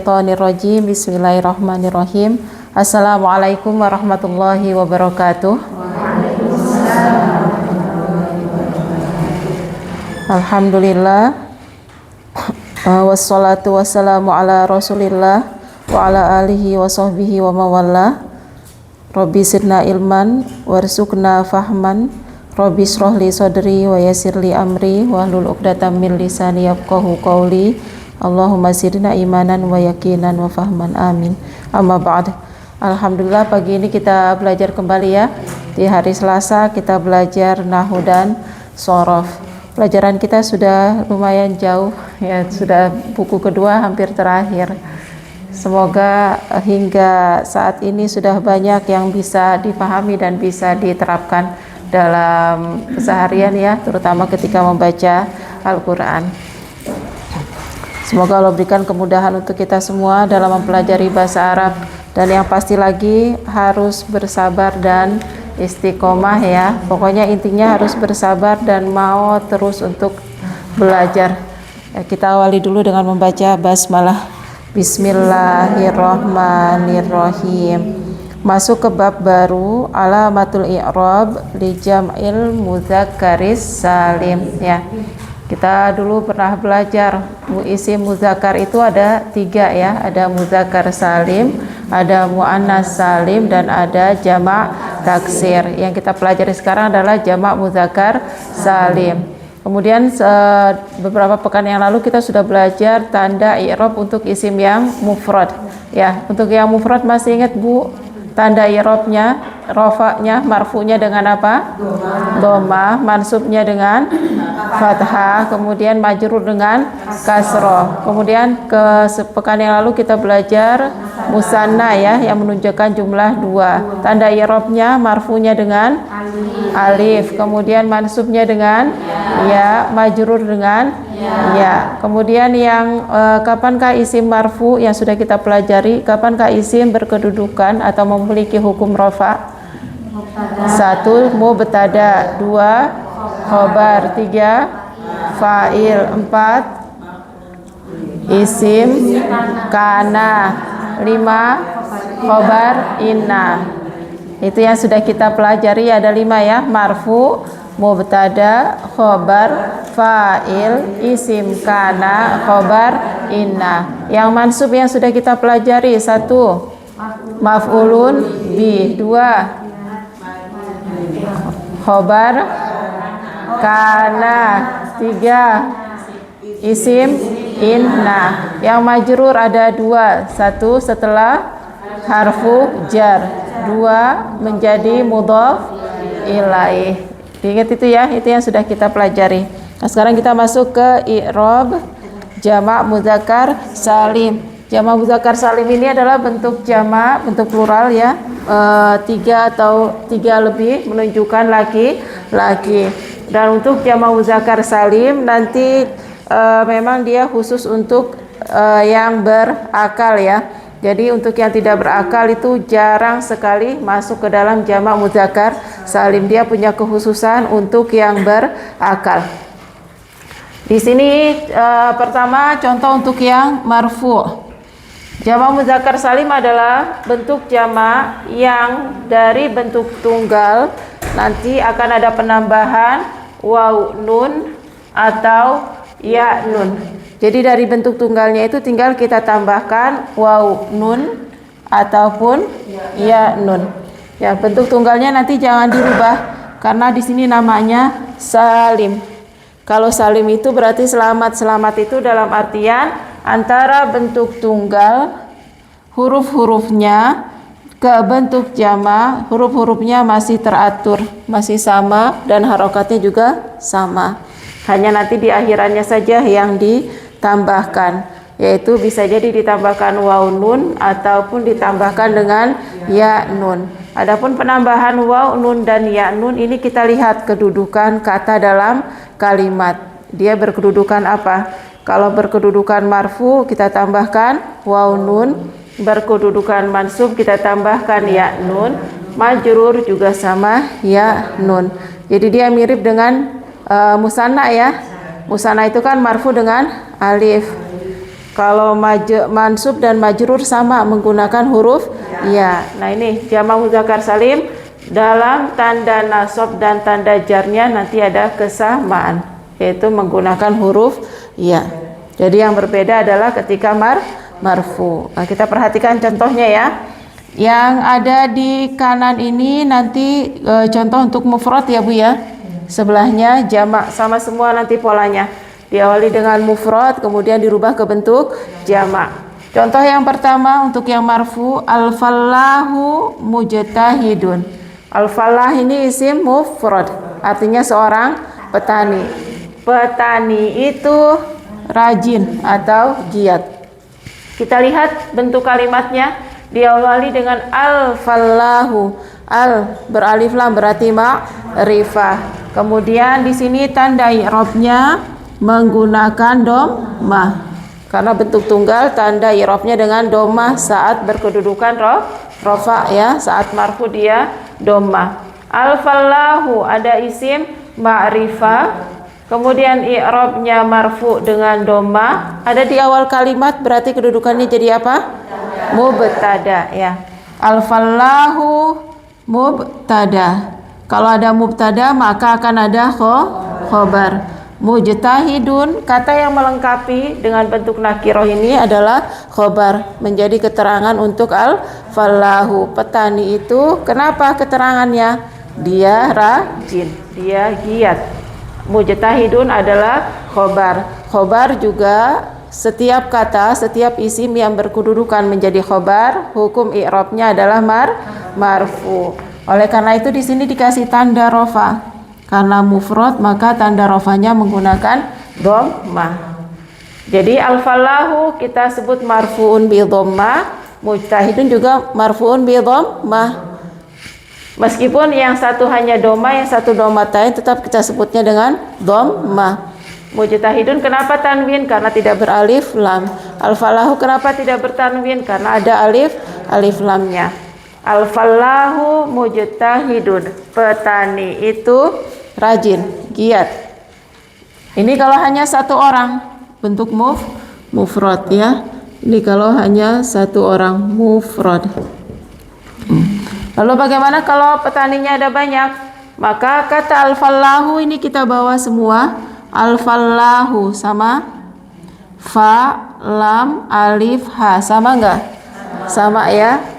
minasyaitonirrajim. Bismillahirrahmanirrahim. Assalamualaikum warahmatullahi wabarakatuh. Alhamdulillah. Wassalatu wassalamu ala rasulillah wa ala alihi wa sahbihi wa mawalla. Rabbi zidna ilman warzuqna fahman. Rabbi shrah li sadri wa yassir li amri wahlul 'uqdatam min lisani yafqahu qawli. Allahumma zidna imanan wa yaqinan wa fahman, amin. Amma ba'd. Alhamdulillah, pagi ini kita belajar kembali ya. Di hari Selasa kita belajar nahwu dan shorof. Pelajaran kita sudah lumayan jauh ya, sudah buku kedua hampir terakhir. Semoga hingga saat ini sudah banyak yang bisa dipahami dan bisa diterapkan dalam keseharian ya, terutama ketika membaca Al-Quran. Semoga Allah berikan kemudahan untuk kita semua dalam mempelajari bahasa Arab, dan yang pasti lagi harus bersabar dan istiqomah ya. Pokoknya intinya harus bersabar dan mau terus untuk belajar ya. Kita awali dulu dengan membaca basmalah. Bismillahirrahmanirrahim. Masuk ke bab baru, alamatul i'rab li jam'il mudzakkaris salim ya. Kita dulu pernah belajar isim muzakkar itu ada 3 ya, ada muzakkar salim, ada muannas salim, dan ada jamak taksir. Yang kita pelajari sekarang adalah jamak muzakkar salim. Kemudian beberapa pekan yang lalu kita sudah belajar tanda i'rab untuk isim yang mufrad ya. Untuk yang mufrad masih ingat Bu? Tanda i'rabnya, rafa'nya, marfu'nya dengan apa? Dhamma, mansubnya dengan fathah, kemudian majrur dengan kasroh. Kemudian pekan yang lalu kita belajar musanna ya, yang menunjukkan jumlah 2. Tanda i'rabnya, marfu'nya dengan alif, kemudian mansubnya dengan ya, majrur dengan ya. Kemudian yang kapankah isim marfu yang sudah kita pelajari? Kapankah isim berkedudukan atau memiliki hukum rafa? 1 mubtada, 2 khobar, 3 fa'il, 4 isim kana, 5 khobar inna. Itu yang sudah kita pelajari, ada 5 ya, marfu, mubtada, khobar, fa'il, isim kana, khobar inna. Yang mansub yang sudah kita pelajari, 1 maf'ulun bi, 2 khobar kana, 3 isim inna. Yang majrur ada 2, 1 setelah harfu jar, 2 menjadi mudhaf ilaih. Ingat itu ya, itu yang sudah kita pelajari. Nah, sekarang kita masuk ke i'rab jamak muzakkar salim. Jamak muzakkar salim ini adalah bentuk jamak, bentuk plural ya, 3 atau 3 lebih menunjukkan laki-laki. Dan untuk jamak muzakkar salim nanti memang dia khusus untuk yang berakal ya. Jadi untuk yang tidak berakal itu jarang sekali masuk ke dalam jamak muzakkar salim. Dia punya kekhususan untuk yang berakal. Di sini pertama contoh untuk yang marfu. Jamak muzakkar salim adalah bentuk jamak yang dari bentuk tunggal nanti akan ada penambahan waw nun atau ya nun. Jadi dari bentuk tunggalnya itu tinggal kita tambahkan waw nun ataupun ya nun. Ya, bentuk tunggalnya nanti jangan dirubah karena di sini namanya salim. Kalau salim itu berarti selamat. Selamat itu dalam artian antara bentuk tunggal huruf-hurufnya ke bentuk jamak, huruf-hurufnya masih teratur, masih sama, dan harokatnya juga sama. Hanya nanti di akhirannya saja yang ditambahkan, yaitu bisa jadi ditambahkan waw nun ataupun ditambahkan dengan ya nun. Adapun penambahan waw nun dan ya nun ini kita lihat kedudukan kata dalam kalimat. Dia berkedudukan apa? Kalau berkedudukan marfu kita tambahkan waw nun, berkedudukan mansub kita tambahkan ya nun, majrur juga sama ya nun. Jadi dia mirip dengan musanna ya. Musanna itu kan marfu dengan alif. Kalau mansub dan majrur sama menggunakan huruf ya. Nah ini jamak mudzakkar salim dalam tanda nasab dan tanda jarnya nanti ada kesamaan, yaitu menggunakan huruf ya. Jadi yang berbeda adalah ketika marfu. Nah, kita perhatikan contohnya ya. Yang ada di kanan ini nanti contoh untuk mufrad ya Bu ya. Sebelahnya jamak, sama semua nanti polanya. Diawali dengan mufrad kemudian dirubah ke bentuk jamak. Contoh yang pertama untuk yang marfu, al-fallahu mujtahidun. Al-fallah ini isim mufrad, artinya seorang petani. Petani itu rajin atau giat. Kita lihat bentuk kalimatnya, diawali dengan al-fallahu. Al beralif lam berarti ma'rifah. Kemudian di sini tanda i'rabnya menggunakan dhammah. Karena bentuk tunggal tanda i'rabnya dengan dhammah saat berkedudukan rafa ya, saat marfu dia dhammah. Al-fallahu ada isim ma'rifah, kemudian i'rabnya marfu dengan dhammah, ada di awal kalimat berarti kedudukannya jadi apa? Mubtada ya. Al-fallahu mubtada. Kalau ada mubtada maka akan ada khobar. Mujtahidun, kata yang melengkapi dengan bentuk nakiroh ini adalah khobar, menjadi keterangan untuk al-fallahu. Petani itu kenapa keterangannya? Dia rajin, dia giat. Mujtahidun adalah khobar. Khobar juga setiap kata, setiap isim yang berkedudukan menjadi khobar, hukum i'rabnya adalah marfu. Oleh karena itu di sini dikasih tanda rofa. Karena mufrad maka tanda rofanya menggunakan dhammah. Jadi al-fallahu kita sebut marfuun bi dhammah, mujtahidun juga marfuun bi dhammah. Meskipun yang satu hanya dhammah, yang satu dhammatain, tetap kita sebutnya dengan dhammah. Mujtahidun kenapa tanwin? Karena tidak beralif lam. Al-fallahu kenapa tidak bertanwin? Karena ada alif lamnya. Al-fallahu mujtahidun, petani itu rajin, giat. Ini kalau hanya satu orang, bentuk mufrad ya. Ini kalau hanya satu orang, mufrad. Lalu bagaimana kalau petaninya ada banyak? Maka kata al-fallahu ini kita bawa semua. Al-fallahu sama fa, lam, alif, ha, sama enggak? Sama ya.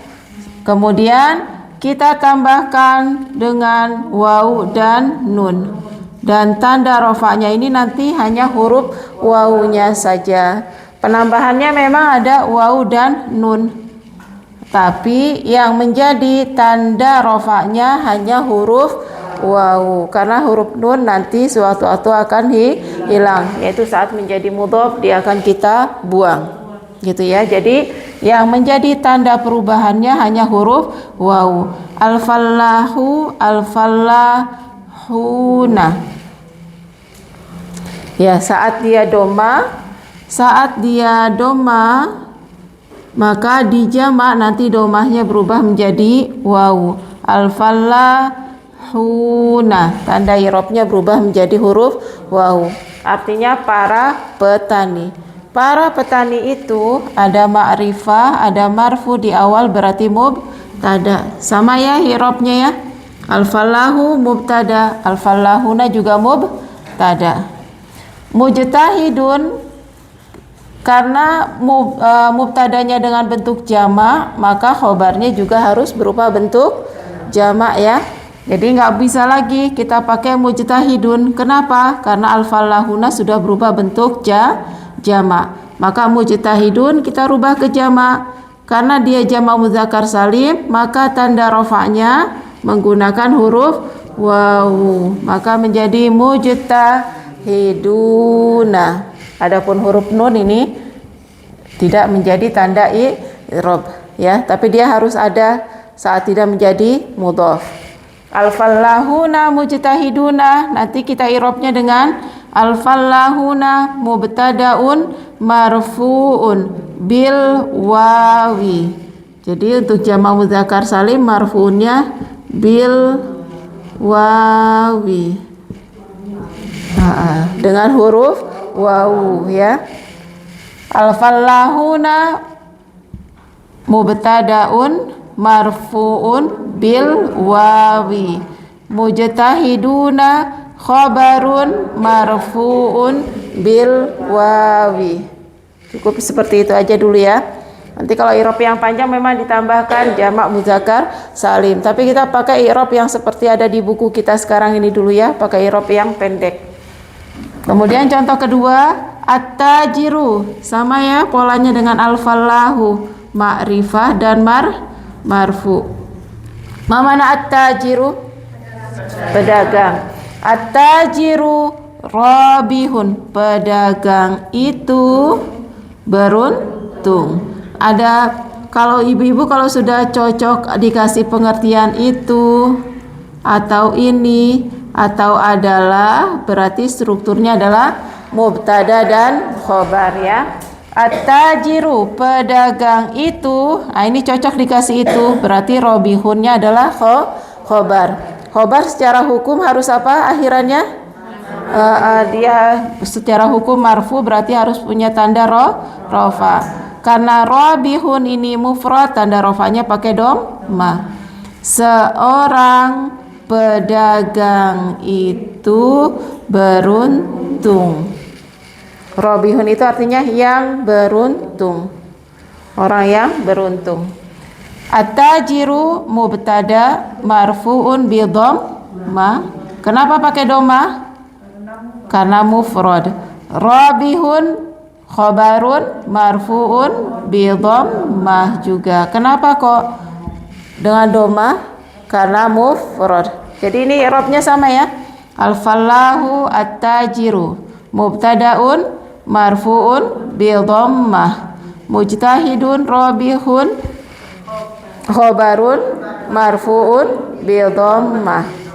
Kemudian kita tambahkan dengan waw dan nun. Dan tanda rofanya ini nanti hanya huruf wawunya saja. Penambahannya memang ada waw dan nun. Tapi yang menjadi tanda rofanya hanya huruf waw. Karena huruf nun nanti suatu-suatu akan hilang. Yaitu saat menjadi mudhof dia akan kita buang. Gitu ya. Jadi yang menjadi tanda perubahannya hanya huruf waw. Al-fallahu, al-fallahuna. Ya, saat dia doma, maka di jamak nanti domahnya berubah menjadi waw. Al-fallahuna, tanda i'rabnya berubah menjadi huruf waw. Artinya para petani. Para petani itu ada ma'rifah, ada marfu di awal berarti mubtada. Sama ya i'rabnya ya. Al-fallahu mubtada, al-fallahuna juga mubtada. Mujtahidun karena mubtadanya dengan bentuk jamak, maka khobarnya juga harus berupa bentuk jamak ya. Jadi nggak bisa lagi kita pakai mujtahidun. Kenapa? Karena al-fallahuna sudah berubah bentuk jamak. Maka mujtahidun kita rubah ke jamak. Karena dia jamak mudzakkar salim, maka tanda rofa'nya menggunakan huruf waw. Maka menjadi mujtahiduna. Adapun huruf nun ini tidak menjadi tanda i'rab ya, tapi dia harus ada saat tidak menjadi mudhaf. Al-fallahuna mujtahiduna, nanti kita i'rabnya dengan al-fallahuna mubtadaun marfuun bil wawi. Jadi untuk jamak mudzakkar salim marfuunnya bil wawi. Dengan huruf waw ya. Al-fallahuna mubtadaun marfuun bil wawi. Mujtahiduna khabarun marfuun bil wawi. Cukup seperti itu aja dulu ya. Nanti kalau i'rab yang panjang memang ditambahkan jamak muzakkar salim. Tapi kita pakai i'rab yang seperti ada di buku kita sekarang ini dulu ya, pakai i'rab yang pendek. Kemudian contoh kedua, at-tajiru. Sama ya polanya dengan al-fallahu, ma'rifah dan marfu. Mana at-tajiru? Pedagang. At-tajiru rabihun. Pedagang itu beruntung. Ada kalau ibu-ibu kalau sudah cocok dikasih pengertian itu atau ini atau adalah, berarti strukturnya adalah mubtada dan khobar ya. At-tajiru pedagang itu, nah ini cocok dikasih itu, berarti robihunnya adalah khobar. Khobar secara hukum harus apa akhirannya? Dia secara hukum marfu, berarti harus punya tanda rofa. Karena robihun ini mufrad, tanda rofanya pakai dhamma. Seorang pedagang itu beruntung. Robihun itu artinya yang beruntung, orang yang beruntung. At-tajiru mubtada marfuun bi dhamma. Kenapa pakai dhamma? Karena mufrad. Robihun khabarun marfuun bi dhammah juga. Kenapa kok dengan dhamma? Karena mufrad. Jadi ini i'rabnya sama ya. Al-fallahu at-tajiru mubtadaun marfuun bi dhammah. Mujtahidun rabihun khabarun marfuun bi dhammah.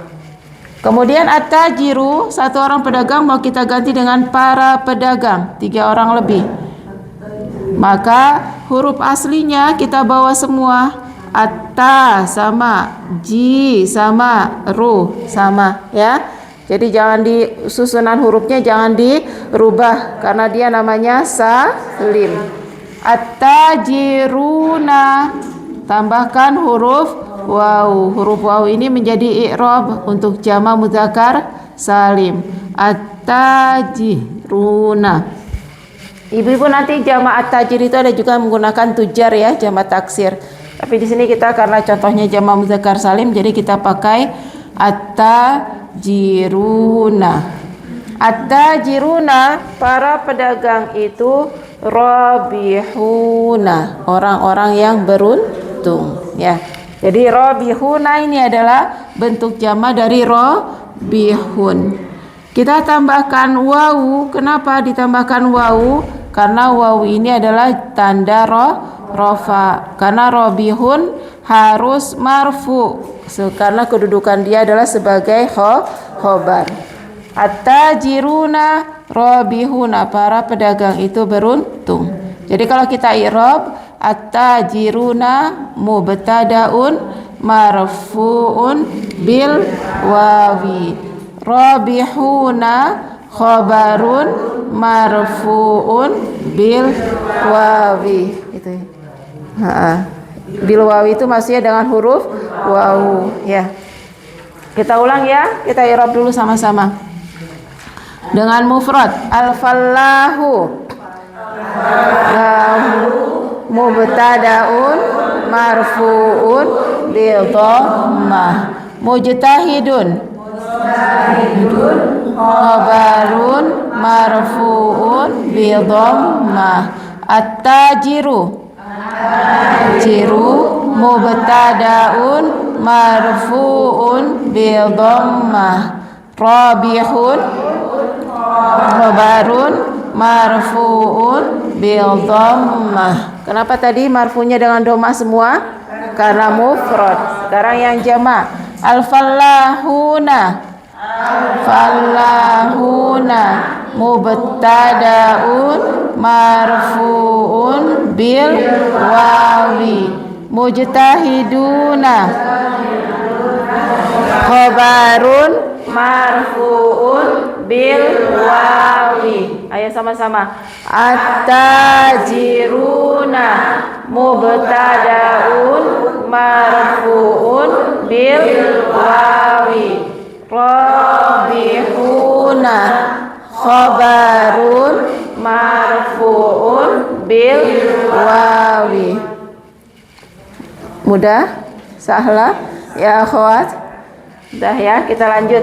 Kemudian at-tajiru, satu orang pedagang mau kita ganti dengan para pedagang, 3 orang lebih. Maka huruf aslinya kita bawa semua. Atta sama, ji sama, ru sama ya. Jadi jangan di susunan hurufnya jangan dirubah karena dia namanya salim. At-tajiruna, tambahkan huruf waw. Huruf waw ini menjadi i'rab untuk jamak muzakkar salim. At-tajiruna. Ibu-ibu nanti jamak at-tajir itu ada juga menggunakan tujar ya, jamak taksir. Tapi di sini kita karena contohnya jamak muzakkar salim, jadi kita pakai at-tajiruna. At-tajiruna, para pedagang itu rabihuna, orang-orang yang beruntung ya. Jadi rabihuna ini adalah bentuk jamak dari rabihun. Kita tambahkan wawu. Kenapa ditambahkan wawu? Karena wawu ini adalah tanda rofa. Karena robihun harus marfu, karena kedudukan dia adalah sebagai khobar. At-tajiruna robihuna, para pedagang itu beruntung. Jadi kalau kita i'rab, at-tajiruna mubtadaun marfuun bil wawi. Robihuna khabarun marfuun bil wawi. Itu. Bil wawi itu maksudnya dengan huruf wawu ya. Kita ulang ya, kita i'rab dulu sama-sama. Dengan mufrad, al-fallahu lahu mubtadaun marfuun bil dhammah. Mujtahidun khabarun marfuun bil dhammah. At-tajiru mubtadaun marfuun bil dhammah. Rabihun khabarun marfuun bil dhammah. Kenapa tadi marfunya dengan dhammah semua? Karena mufrad. Sekarang yang jamak, al-fallahuna mubtadaun marfuun bil wawi. Mujtahiduna khabarun marfuun bil wawi. Ayo sama-sama. At-tajiruna mubtadaun marfu'un bil wawi. Rabihuna khabarun marfu'un bil wawi. Mudah? Sahla? Ya akhwat? Udah ya, kita lanjut.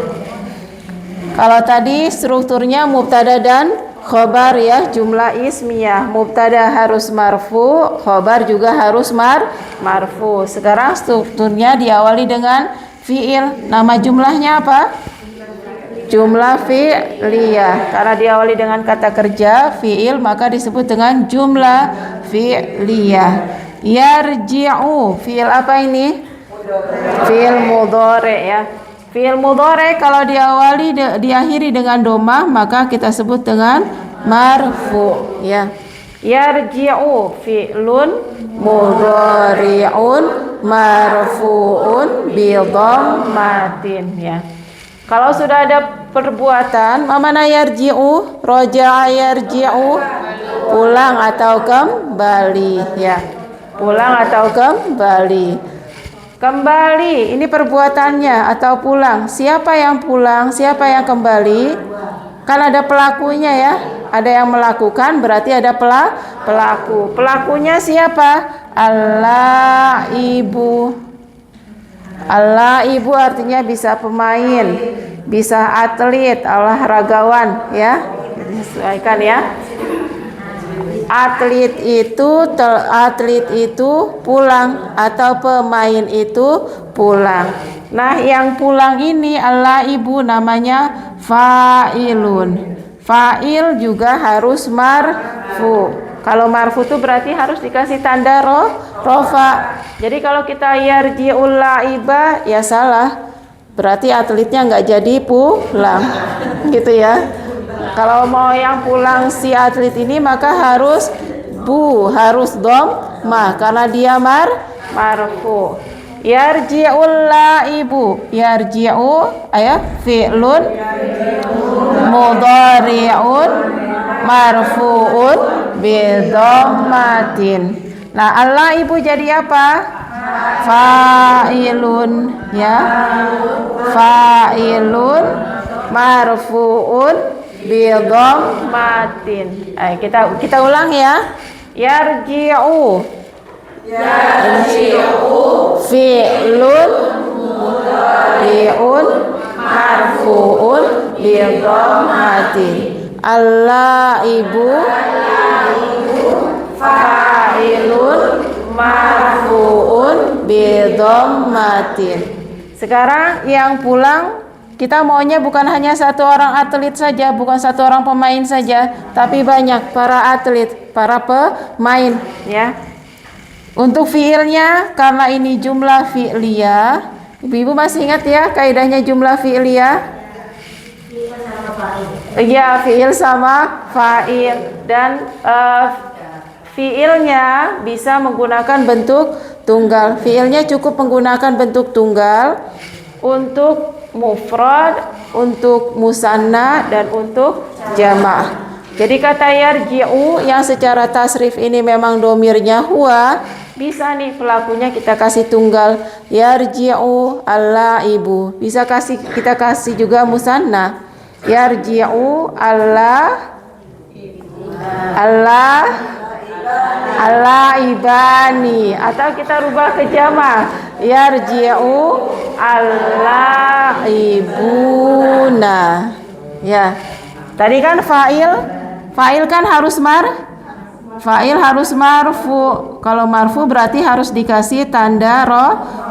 Kalau tadi strukturnya mubtada dan khobar ya, jumlah ismiyah. Mubtada harus marfu, khobar juga harus marfu. Sekarang strukturnya diawali dengan fi'il. Nama jumlahnya apa? Jumlah fi'liyah. Karena diawali dengan kata kerja fi'il, maka disebut dengan jumlah fi'liyah. Yarji'u, fi'il apa ini? Fi'il mudhari ya. Fi'il mudhari kalau diakhiri dengan domah, maka kita sebut dengan marfu ya. Yarji'u fi'lun mudhari'un marfu'un bi dhammatin ya. Kalau sudah ada perbuatan, mana yarji'u? Roja'a yarji'u, pulang atau kembali ya. Pulang atau kembali. Kembali, ini perbuatannya atau pulang. Siapa yang pulang? Siapa yang kembali? Kan ada pelakunya ya. Ada yang melakukan, berarti ada pelaku. Pelakunya siapa? Allah ibu. Allah ibu artinya bisa pemain, bisa atlet, olahragawan ya. Disesuaikan ya. Atlet itu pulang atau pemain itu pulang. Nah, yang pulang ini Allah ibu namanya fa'ilun. Fa'il juga harus marfu. Kalau marfu itu berarti harus dikasih tanda rofa. Jadi kalau kita yarji'ul la'iba ya salah. Berarti atletnya nggak jadi pulang. Gitu ya. Kalau mau yang pulang si atlet ini maka harus dhammah karena dia marfu. Yarji'ul la'ibu. Yarji'u fi'lun mudhari'un marfu'un bi dhammatin. Nah, Allah ibu jadi apa? Fa'ilun ya. Fa'ilun marfu'un bi dhammatin. Kita ulang ya. Yarji'u fi'lun mudhari'un marfu'un bi dhammatin. Allah ibu fa'ilun marfu'un bi dhammatin. Sekarang yang pulang kita maunya bukan hanya satu orang atlet saja, bukan satu orang pemain saja, tapi banyak para atlet, para pemain ya. Untuk fiilnya karena ini jumlah fi'liyah, ibu-ibu masih ingat ya kaidahnya jumlah fi'liyah? Iya, fi'il sama fa'il dan fi'ilnya bisa menggunakan bentuk tunggal. Fi'ilnya cukup menggunakan bentuk tunggal untuk mufrad, untuk musanna dan untuk jamaah. Jadi kata yarji'u yang secara tasrif ini memang domirnya huwa, bisa nih pelakunya kita kasih tunggal yarji'u Allah ibu. Bisa kita kasih juga musanna yarji'u Allah ibani, atau kita rubah ke jamaah yarji'u Allah ibuna ya. Tadi kan fa'il kan harus marfu. Kalau marfu berarti harus dikasih tanda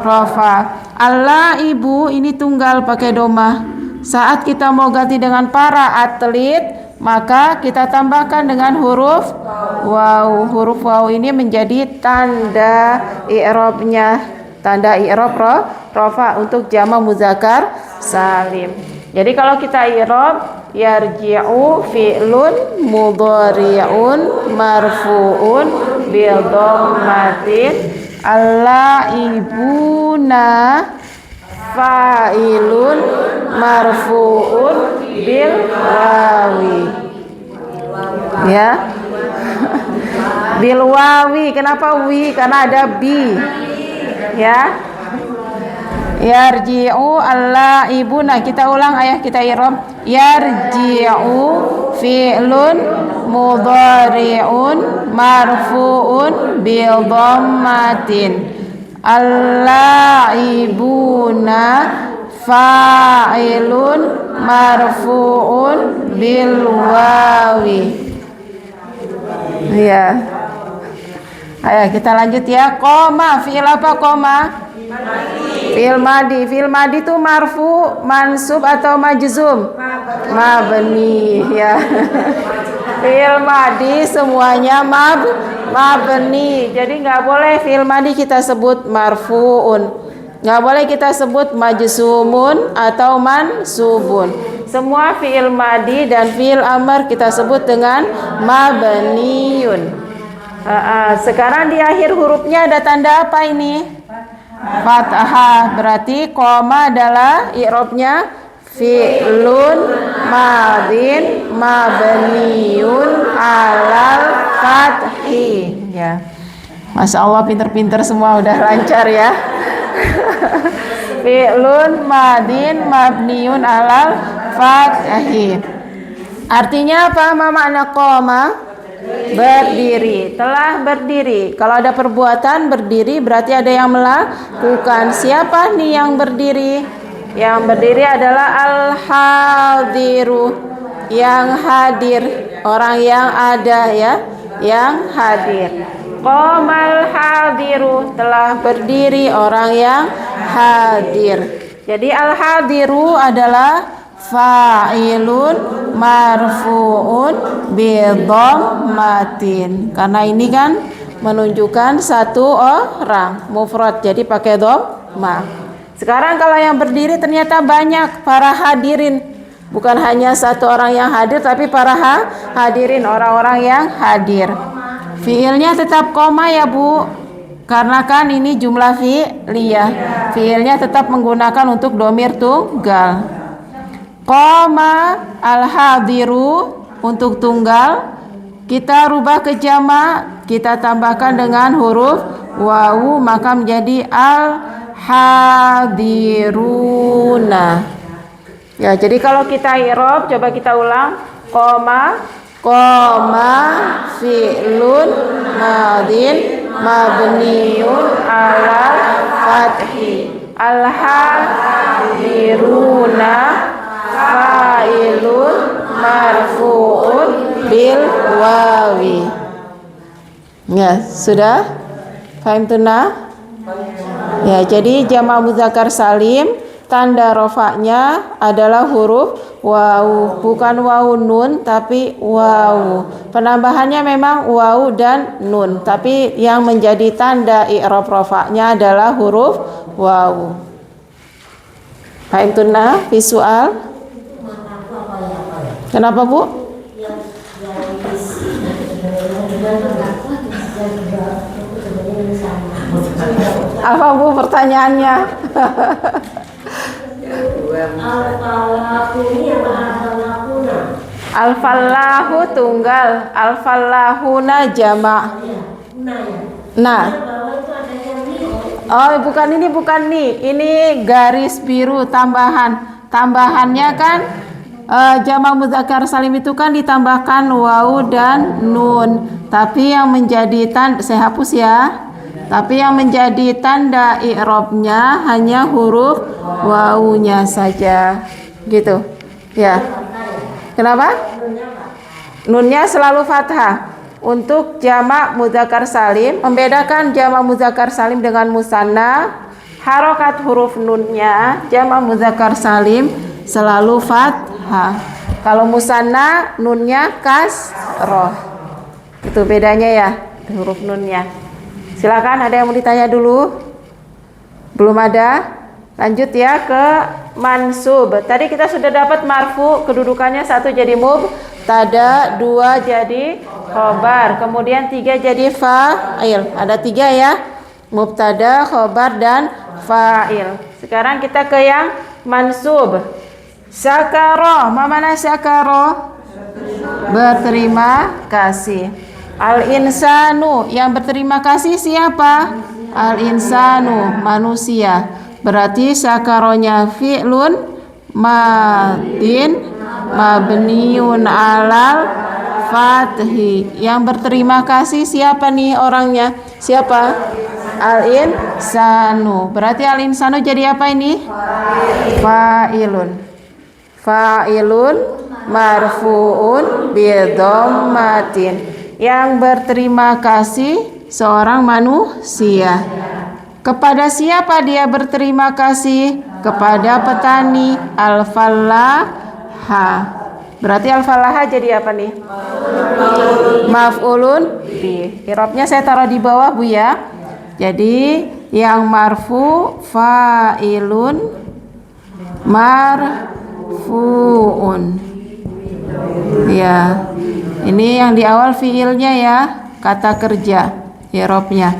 rofa. Allah ibu ini tunggal pakai domah. Saat kita mau ganti dengan para atlet, maka kita tambahkan dengan huruf waw. Huruf waw ini menjadi tanda i'rabnya, tanda i'rab rofa untuk jama' muzakkar salim. Jadi kalau kita i'rab yarji'u fi'lun mudhari'un marfu'un bi dhammatin Allah ibuna fa'ilun marfu'un bil wawi. Ya. Bil wawi. Kenapa wi? Karena ada bi. Ya. Yarji'u al-laibuna. Kita ulang ayah, kita i'rab. Yarji'u fi'lun mudhari'un marfu'un bil dhammatin. Al-laibuna fa'ilun marfu'un bil wawi. Ya. Ayo kita lanjut ya. Qoma, fi'il apa qoma? Fi'il madi. Fi'il madi itu marfu, mansub atau majzum? Mabni ya. Fi'il madi semuanya mabni. Jadi nggak boleh fi'il madi kita sebut marfuun, nggak boleh kita sebut majzumun atau mansubun. Semua fi'il madi dan fi'il amr kita sebut dengan mabniun. Sekarang di akhir hurufnya ada tanda apa ini? Fathah. Berarti qoma adalah i'rabnya fi'lun madin mabniun alal fathi. Ya. Masya Allah, pinter-pinter semua, udah lancar ya. Fi'lun madin mabniun alal fathi. Artinya apa? Ma makna qoma? Berdiri, telah berdiri. Kalau ada perbuatan berdiri berarti ada yang melakukan. Siapa nih yang berdiri? Yang berdiri adalah al-hadiru, yang hadir, orang yang ada ya, yang hadir. Qomal hadiru, telah berdiri orang yang hadir. Jadi al-hadiru adalah fa'ilun marfu'un bidhammatin. Karena ini kan menunjukkan satu orang mufrad, jadi pakai dhamma. Sekarang kalau yang berdiri ternyata banyak para hadirin, bukan hanya satu orang yang hadir tapi para hadirin, orang-orang yang hadir. Fiilnya tetap koma ya Bu, karena kan ini jumlah fi'liyah. Fiilnya tetap menggunakan untuk dhamir tunggal. Qoma al-hadiru untuk tunggal kita rubah ke jamak, kita tambahkan dengan huruf wawu, maka menjadi al-hadiruna. Ya, jadi kalau kita i'rab, coba kita ulang. Qoma fi'lun madin mabniun ala fathi. Al-hadiruna fa'ilun marfu'un bil wawi. Ya, sudah? Fahim tuna? Ya, jadi jamak muzakkar salim tanda rofaknya adalah huruf wawu, bukan wawu nun tapi wawu. Penambahannya memang wawu dan nun, tapi yang menjadi tanda i'rab rofaknya adalah huruf wawu. Fahim tuna? Visual? Kenapa Bu? Apa Bu pertanyaannya? Al-fallahu tunggal, al-fallahuna jamak. Nah. Oh, bukan ini, bukan nih. Ini garis biru tambahan. Tambahannya kan jamak muzakkar salim itu kan ditambahkan wawu dan nun. Tapi yang menjadi tanda, saya hapus ya. Tapi yang menjadi tanda i'rabnya hanya huruf wawunya saja. Gitu. Ya. Kenapa? Nunnya selalu fathah. Untuk jamak muzakkar salim, membedakan jamak muzakkar salim dengan musanna, harokat huruf nunnya jamak muzakkar salim selalu fathah. Kalau musanna nunnya kasroh. Itu bedanya ya huruf nunnya. Silakan, ada yang mau ditanya dulu? Belum ada? Lanjut ya ke mansub. Tadi kita sudah dapat marfu, kedudukannya 1 jadi mubtada, 2 jadi khobar, kemudian 3 jadi fa'il. Ada 3 ya, mubtada, khobar dan fa'il. Sekarang kita ke yang mansub. Syakaro, mana syakaro? Berterima kasih. Al-insanu, yang berterima kasih siapa? Al-insanu, manusia. Berarti syakaronya fi'lun madin mabniun alal fathi. Yang berterima kasih siapa nih orangnya? Siapa? Al-insanu. Berarti al-insanu jadi apa ini? Fa'ilun. Fa'ilun marfu'un bidhammatin. Yang berterima kasih seorang manusia. Kepada siapa dia berterima kasih? Kepada petani. Al-fallaha. Berarti al-fallaha jadi apa nih? Maf'ulun bi. I'rabnya saya taruh di bawah Bu ya. Jadi yang marfu fa'ilun marfu'un. Ya. Ini yang di awal fiilnya ya, kata kerja. I'rabnya.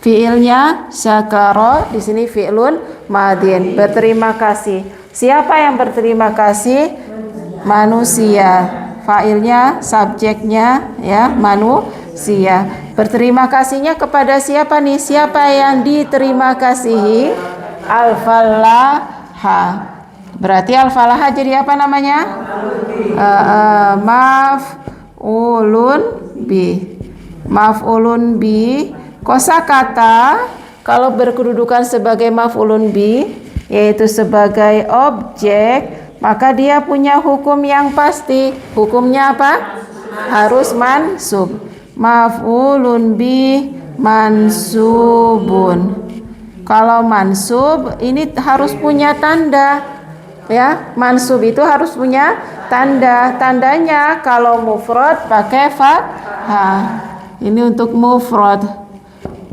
Fiilnya syakara, di sini fi'lun madin, berterima kasih. Siapa yang berterima kasih? Manusia. Fa'ilnya, subjeknya ya, manusia. Berterima kasihnya kepada siapa nih? Siapa yang diterima kasihi? Al-fallaha. Berarti al-fallaha jadi apa namanya? Maf'ulun bi. Maf'ulun bi. Kosakata kalau berkedudukan sebagai maf'ulun bi, yaitu sebagai objek, maka dia punya hukum yang pasti. Hukumnya apa? Harus mansub. Maf'ulun bi mansubun. Kalau mansub ini harus punya tanda. Ya, mansub itu harus punya tanda. Tandanya kalau mufrad pakai fathah. Ini untuk mufrad.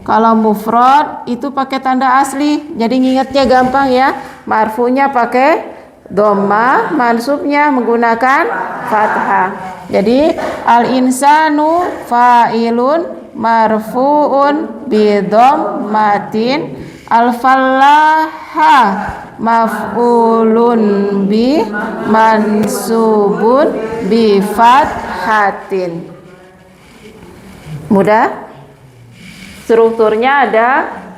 Kalau mufrad itu pakai tanda asli, jadi ngingetnya gampang ya. Marfu'nya pakai dhamma, mansubnya menggunakan fathah. Jadi al-insanu fa'ilun marfu'un bi dhammatin, al-fallaha maf'ulun bi mansubun bi fathatin. Mudah? Strukturnya ada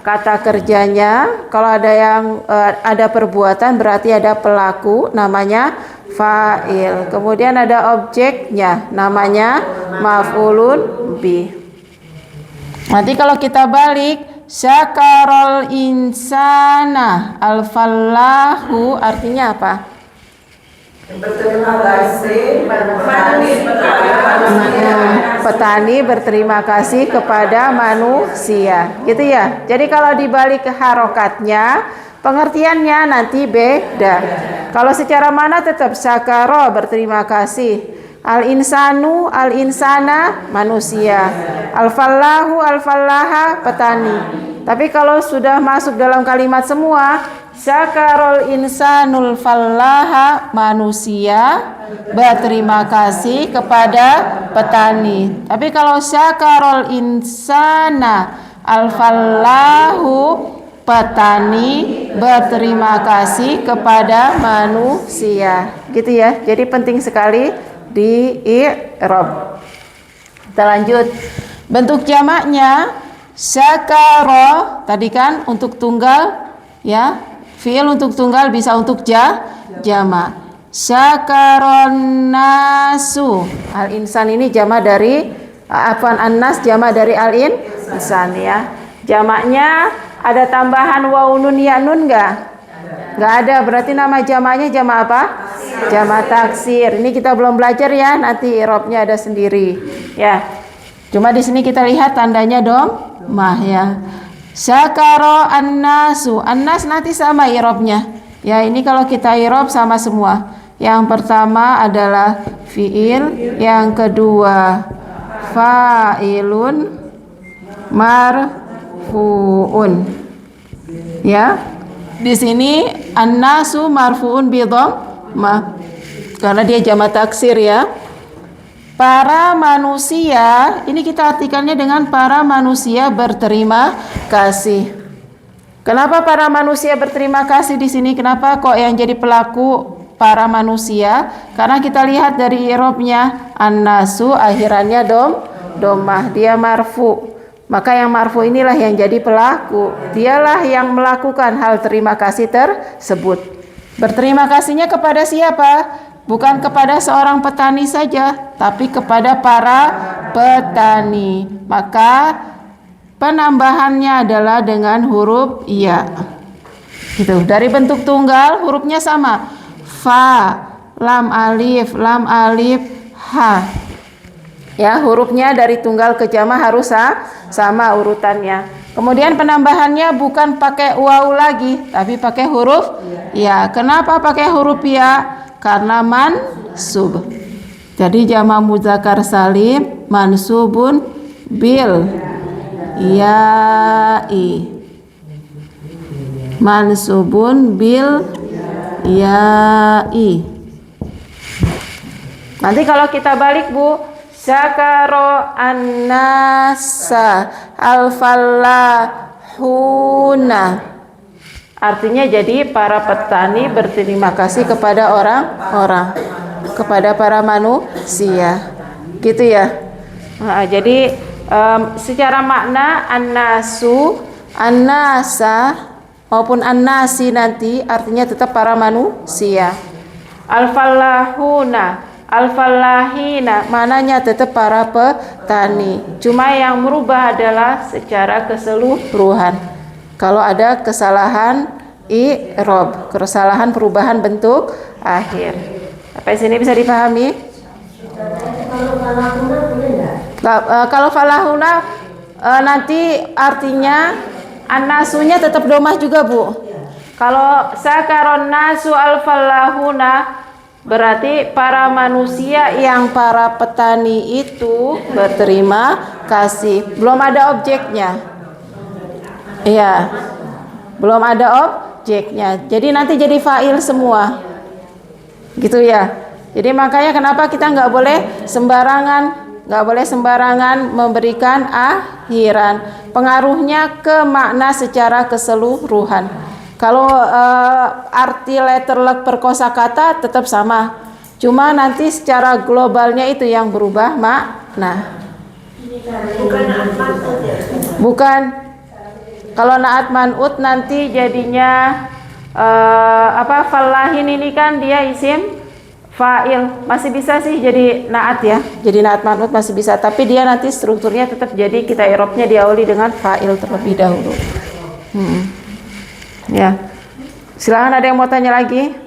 kata kerjanya. Kalau ada yang ada perbuatan berarti ada pelaku, namanya fa'il. Kemudian ada objeknya, namanya maf'ulun bi. Nanti kalau kita balik, syakarol insana al-fallahu artinya apa? Berterima kasih petani berterima kasih kepada manusia, gitu ya. Jadi kalau dibalik ke harokatnya, pengertiannya nanti beda. Kalau secara mana tetap syakaro berterima kasih, al-insanu al-insana manusia, al-fallahu al-fallaha petani. Tapi kalau sudah masuk dalam kalimat semua, syakarol insanul fallaha manusia berterima kasih kepada petani. Tapi kalau syakarol insana al fallahu petani berterima kasih kepada manusia. Gitu ya. Jadi penting sekali di i'rab. Kita lanjut. Bentuk jamaknya syakaro tadi kan untuk tunggal ya. Fi'il untuk tunggal bisa untuk jamak. Syakaron nasu. Al-insan ini jamak dari an-nas jamak dari al-insan ya. Jamaknya ada tambahan waunun ya nun enggak? Enggak ada. Berarti nama jamaknya jamak apa? Jamak taksir. Ini kita belum belajar ya. Nanti i'rabnya ada sendiri ya. Cuma di sini kita lihat tandanya mah ya. Syakaro an-nasu. An-nas nanti sama i'rabnya. Ya, ini kalau kita i'rab sama semua. Yang pertama adalah fi'il, yang kedua fa'ilun marfu'un. Ya. Di sini an-nasu marfu'un bi dhammah. Karena dia jamak taksir ya. Para manusia, ini kita artikannya dengan para manusia berterima kasih. Kenapa para manusia berterima kasih di sini? Kenapa kok yang jadi pelaku para manusia? Karena kita lihat dari i'rabnya, an-nasu akhirannya domah, dia marfu. Maka yang marfu inilah yang jadi pelaku. Dialah yang melakukan hal terima kasih tersebut. Berterima kasihnya kepada siapa? Bukan kepada seorang petani saja, tapi kepada para petani. Maka penambahannya adalah dengan huruf ya. Gitu. Dari bentuk tunggal hurufnya sama. Fa, lam alif, ha. Ya, hurufnya dari tunggal ke jama' harus sama urutannya. Kemudian penambahannya bukan pakai waw lagi, tapi pakai huruf ya. Kenapa pakai huruf ya? Karena mansub. Jadi jama' muzakkar salim mansubun bil ya'i, mansubun bil ya'i. Nanti kalau kita balik Bu, syakaro an-nasa al-fallahuna, artinya jadi para petani berterima kasih kepada orang-orang, kepada para manusia, gitu ya. Nah, jadi secara makna an-nasu, an-nasa maupun an-nasi nanti artinya tetap para manusia. Al-fallahuna, al-fallahina mananya tetap para petani. Cuma yang merubah adalah secara keseluruhan. Kalau ada kesalahan i'rab, kesalahan perubahan bentuk akhir. Sampai sini bisa dipahami? Kalau falahuna nanti artinya an-nasunya tetap domah juga Bu. Kalau sakaron nasu al-falahuna berarti para manusia yang para petani itu berterima kasih. Belum ada objeknya. Iya. Belum ada objeknya. Jadi nanti jadi fa'il semua. Gitu ya. Jadi makanya kenapa kita nggak boleh sembarangan memberikan akhiran. Pengaruhnya ke makna secara keseluruhan. Kalau arti letterlek per kosakata tetap sama. Cuma nanti secara globalnya itu yang berubah makna. Bukan. Kalau naat man'ut nanti jadinya fallahin ini kan dia isim fa'il, masih bisa sih jadi naat ya, jadi naat man'ut masih bisa, tapi dia nanti strukturnya tetap jadi kita i'rabnya diawali dengan fa'il terlebih dahulu. Ya, silakan, ada yang mau tanya lagi?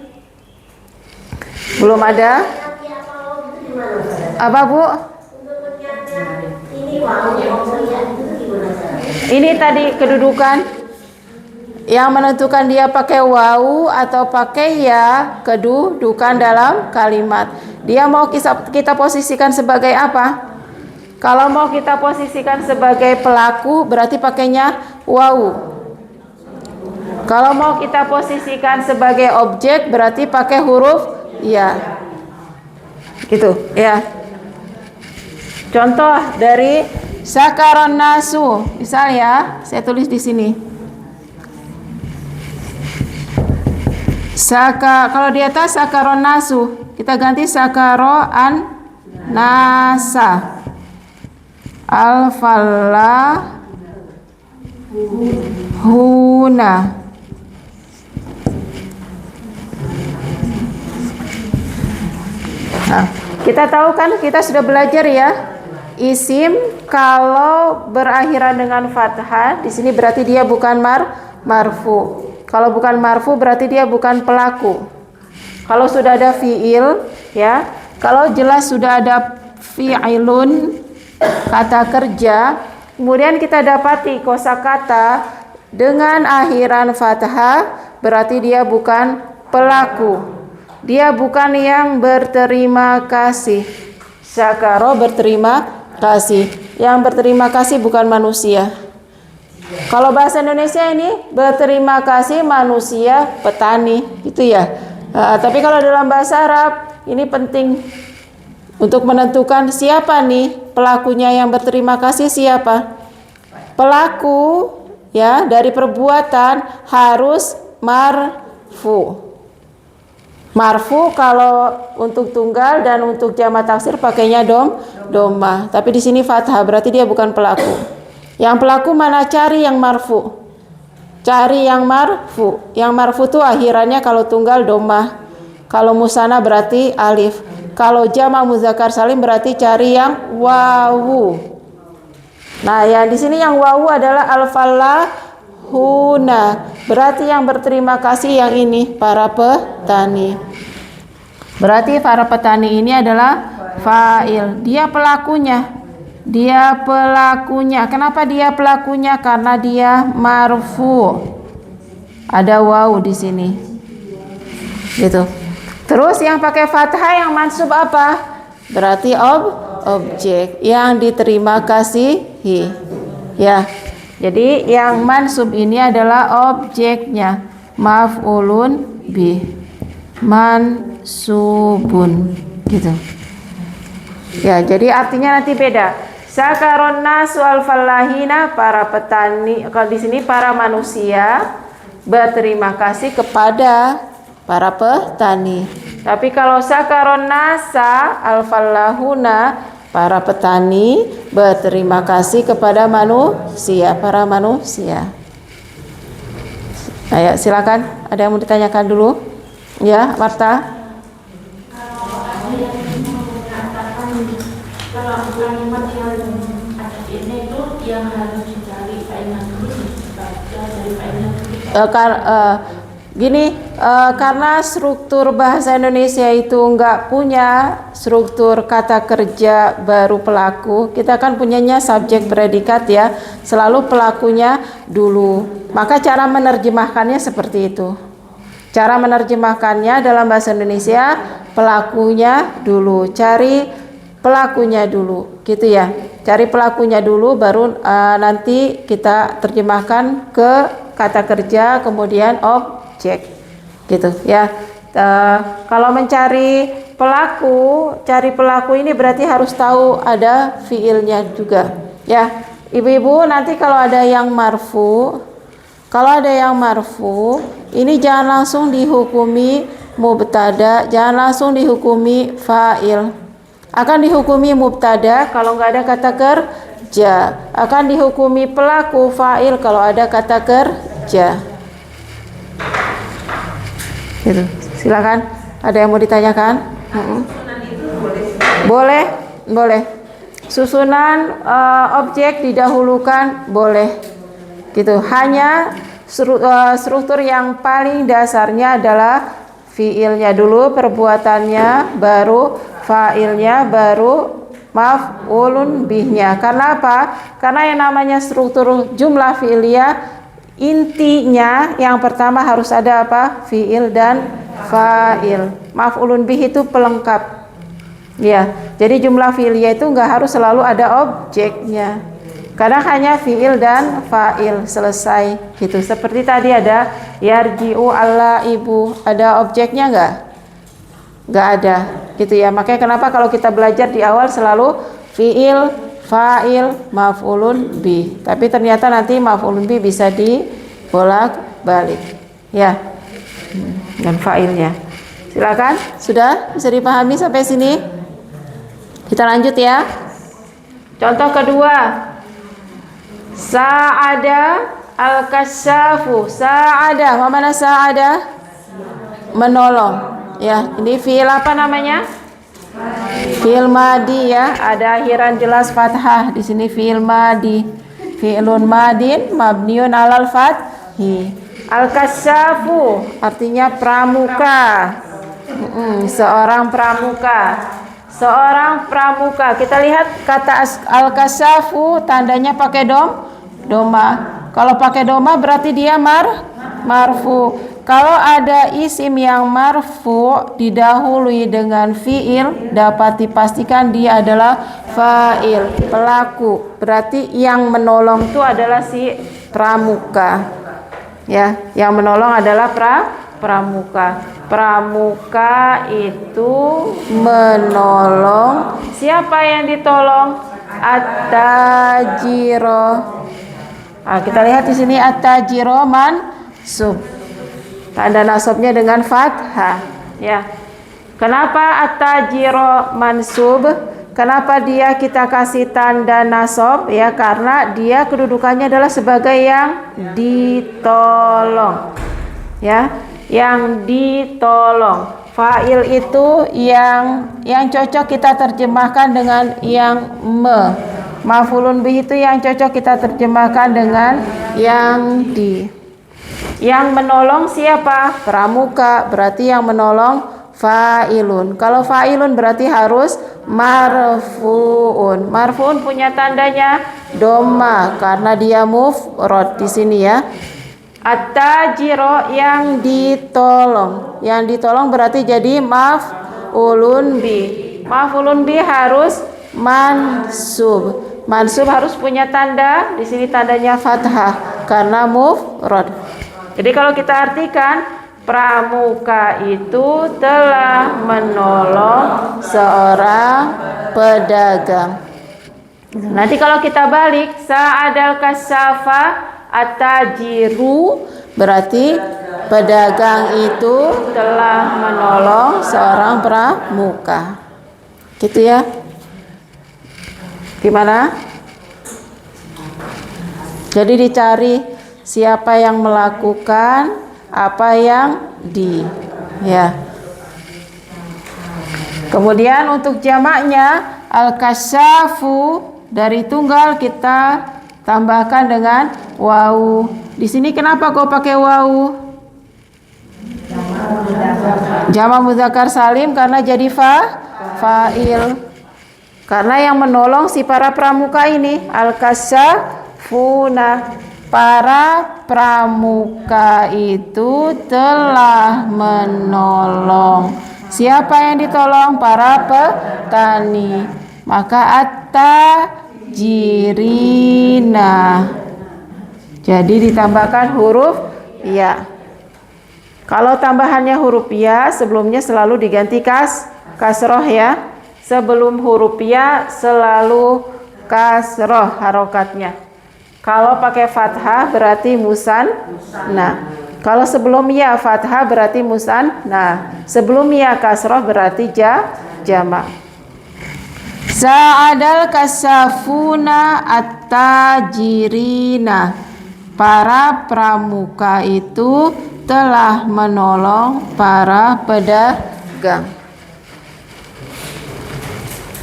Belum ada? Apa Bu? Ini tadi kedudukan yang menentukan dia pakai wawu atau pakai ya, kedudukan dalam kalimat. Dia mau kita posisikan sebagai apa? Kalau mau kita posisikan sebagai pelaku berarti pakainya wawu. Kalau mau kita posisikan sebagai objek berarti pakai huruf ya. Gitu ya. Contoh dari sakaron nasu, misal ya, saya tulis di sini. Kalau di atas sakaron nasu, kita ganti sakaro an nasa al-fallah huna. Nah, kita tahu kan, kita sudah belajar ya, isim kalau berakhiran dengan fathah, di sini berarti dia bukan marfu. Kalau bukan marfu berarti dia bukan pelaku. Kalau sudah ada fi'il ya, kalau jelas sudah ada fi'ilun, kata kerja, kemudian kita dapati kosakata dengan akhiran fathah, berarti dia bukan pelaku. Dia bukan yang berterima kasih. Syakaro berterima kasih. Yang berterima kasih bukan manusia. Kalau bahasa Indonesia ini berterima kasih manusia petani, gitu ya. Tapi kalau dalam bahasa Arab ini penting untuk menentukan siapa nih pelakunya yang berterima kasih siapa. Pelaku ya, dari perbuatan harus marfu. Marfu kalau untuk tunggal dan untuk jamak taksir pakainya domah. Tapi di sini fathah, berarti dia bukan pelaku. Yang pelaku mana? Cari yang marfu. Cari yang marfu. Yang marfu itu akhirannya kalau tunggal domah. Kalau musanna berarti alif. Kalau jamak muzakkar salim berarti cari yang wawu. Nah, yang di sini yang wawu adalah al-fallahuna. Berarti yang berterima kasih yang ini para petani. Berarti para petani ini adalah fa'il. Dia pelakunya. Dia pelakunya. Kenapa dia pelakunya? Karena dia marfu. Ada wawu di sini. Gitu. Terus yang pakai fathah yang mansub apa? Berarti objek yang diterima kasihi. Ya. Jadi yang mansub ini adalah objeknya, maf'ulun bih, mansubun, gitu. Ya, jadi artinya nanti beda. Sakaron nasu al-fallahina, para petani. Kalau di sini para manusia berterima kasih kepada para petani. Tapi kalau sakaron nasa al-fallahuna, para petani berterima kasih kepada manusia, para manusia. Ayo silakan, ada yang mau ditanyakan dulu? Ya, Marta. Kalau kalimat yang ada ini itu yang harus dicari faedah dulu dibaca dari faedah. Gini, karena struktur bahasa Indonesia itu enggak punya struktur kata kerja baru pelaku, kita kan punyanya subjek predikat ya, selalu pelakunya dulu. Maka cara menerjemahkannya seperti itu. Cara menerjemahkannya dalam bahasa Indonesia, pelakunya dulu, cari pelakunya dulu, gitu ya. Cari pelakunya dulu, baru nanti kita terjemahkan ke kata kerja, kemudian objek, gitu ya. Kalau mencari pelaku, cari pelaku ini berarti harus tahu ada fiilnya juga, ya. Ibu-ibu nanti kalau ada yang marfu, ini jangan langsung dihukumi mubtada, jangan langsung dihukumi fa'il. Akan dihukumi mubtada kalau nggak ada kata kerja, akan dihukumi pelaku fa'il kalau ada kata kerja. Gitu. Silakan, ada yang mau ditanyakan? Boleh. Susunan objek didahulukan boleh. Gitu. Hanya struktur yang paling dasarnya adalah fiilnya dulu, perbuatannya, baru fa'ilnya, baru maf'ulun bihnya. Karena apa? Karena yang namanya struktur jumlah fi'liyah, intinya yang pertama harus ada apa? Fi'il dan fa'il. Maf'ulun bih itu pelengkap. Ya, jadi jumlah fi'liyah itu enggak harus selalu ada objeknya. Kadang hanya fi'il dan fa'il, selesai gitu. Seperti tadi ada yarji'u alla ibu, ada objeknya enggak? Enggak ada, gitu ya. Makanya kenapa kalau kita belajar di awal selalu fi'il, fa'il, maf'ulun bih. Tapi ternyata nanti maf'ulun bih bisa dibolak-balik, ya. Dan fa'ilnya. Silakan, sudah bisa dipahami sampai sini? Kita lanjut ya. Contoh kedua. Sa'ada al-kassafu. Sa'ada, mana sa'ada? Menolong. Ya, ini fi'il apa namanya? Fi'il madi ya. Ada akhiran jelas fathah. Di sini fi'il madi. Fi'ilun madin mabniun alal fathi. Al-kassafu artinya pramuka. Seorang pramuka. Seorang pramuka. Kita lihat kata al-kassafu tandanya pakai domah. Kalau pakai domah berarti dia marfu. Kalau ada isim yang marfu didahului dengan fiil, dapat dipastikan dia adalah fa'il, pelaku. Berarti yang menolong itu adalah si pramuka. Ya, yang menolong adalah pramuka. Pramuka itu menolong. Siapa yang ditolong? At-tajiro. Kita lihat di sini at-tajiru mansub. Tanda nasabnya dengan fathah, ya. Kenapa at-tajiru mansub? Kenapa dia kita kasih tanda nasab? Ya, karena dia kedudukannya adalah sebagai yang ditolong. Ya, yang ditolong. Fa'il itu yang cocok kita terjemahkan dengan yang maf'ulun bih itu yang cocok kita terjemahkan dengan yang di. Yang menolong siapa? Pramuka, berarti yang menolong fa'ilun. Kalau fa'ilun berarti harus marfu'un. Marfu'un punya tandanya dhamma karena dia mufrad di sini ya. At-tajiru yang ditolong. Yang ditolong berarti jadi maf'ulun bi. Maf'ulun bi harus mansub. Mansub harus punya tanda. Di sini tandanya fathah karena mufrad. Jadi kalau kita artikan, pramuka itu telah menolong seorang pedagang. Nanti kalau kita balik, sa'adal kasafa at-tajiru berarti pedagang itu telah menolong seorang pramuka. Gitu ya. Gimana? Jadi dicari siapa yang melakukan apa yang ya. Kemudian untuk jamaknya al-kasyafu dari tunggal kita tambahkan dengan wawu. Di sini kenapa kau pakai wawu? Jamak mudzakkar salim karena jadi fa'il. Karena yang menolong si para pramuka ini al-kasyafuna. Para pramuka itu telah menolong. Siapa yang ditolong? Para petani. Maka at-tajirina. Jadi ditambahkan huruf ya. Kalau tambahannya huruf ya, sebelumnya selalu diganti kasroh ya. Sebelum huruf ya selalu kasroh harokatnya. Kalau pakai fathah berarti musanna. Kalau sebelum ya fathah berarti musanna. Sebelum ya kasroh berarti jamak. Sa'adal kasafuna at-tajirina. Para pramuka itu telah menolong para pedagang.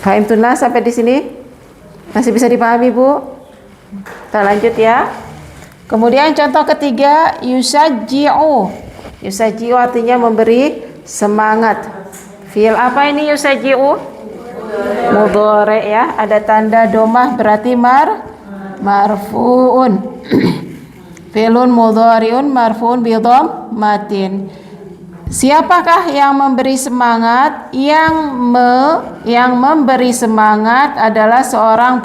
Fahim tunnas sampai di sini? Masih bisa dipahami, Bu? Kita lanjut ya. Kemudian contoh ketiga, yusajji'u. Yusajji'u artinya memberi semangat. Fi'il apa ini yusajji'u? Mudhari ya, ada tanda domah berarti marfu'un. Fi'lun mudhari'un marfu'un bi dhammatin. Siapakah yang memberi semangat? Yang memberi semangat adalah seorang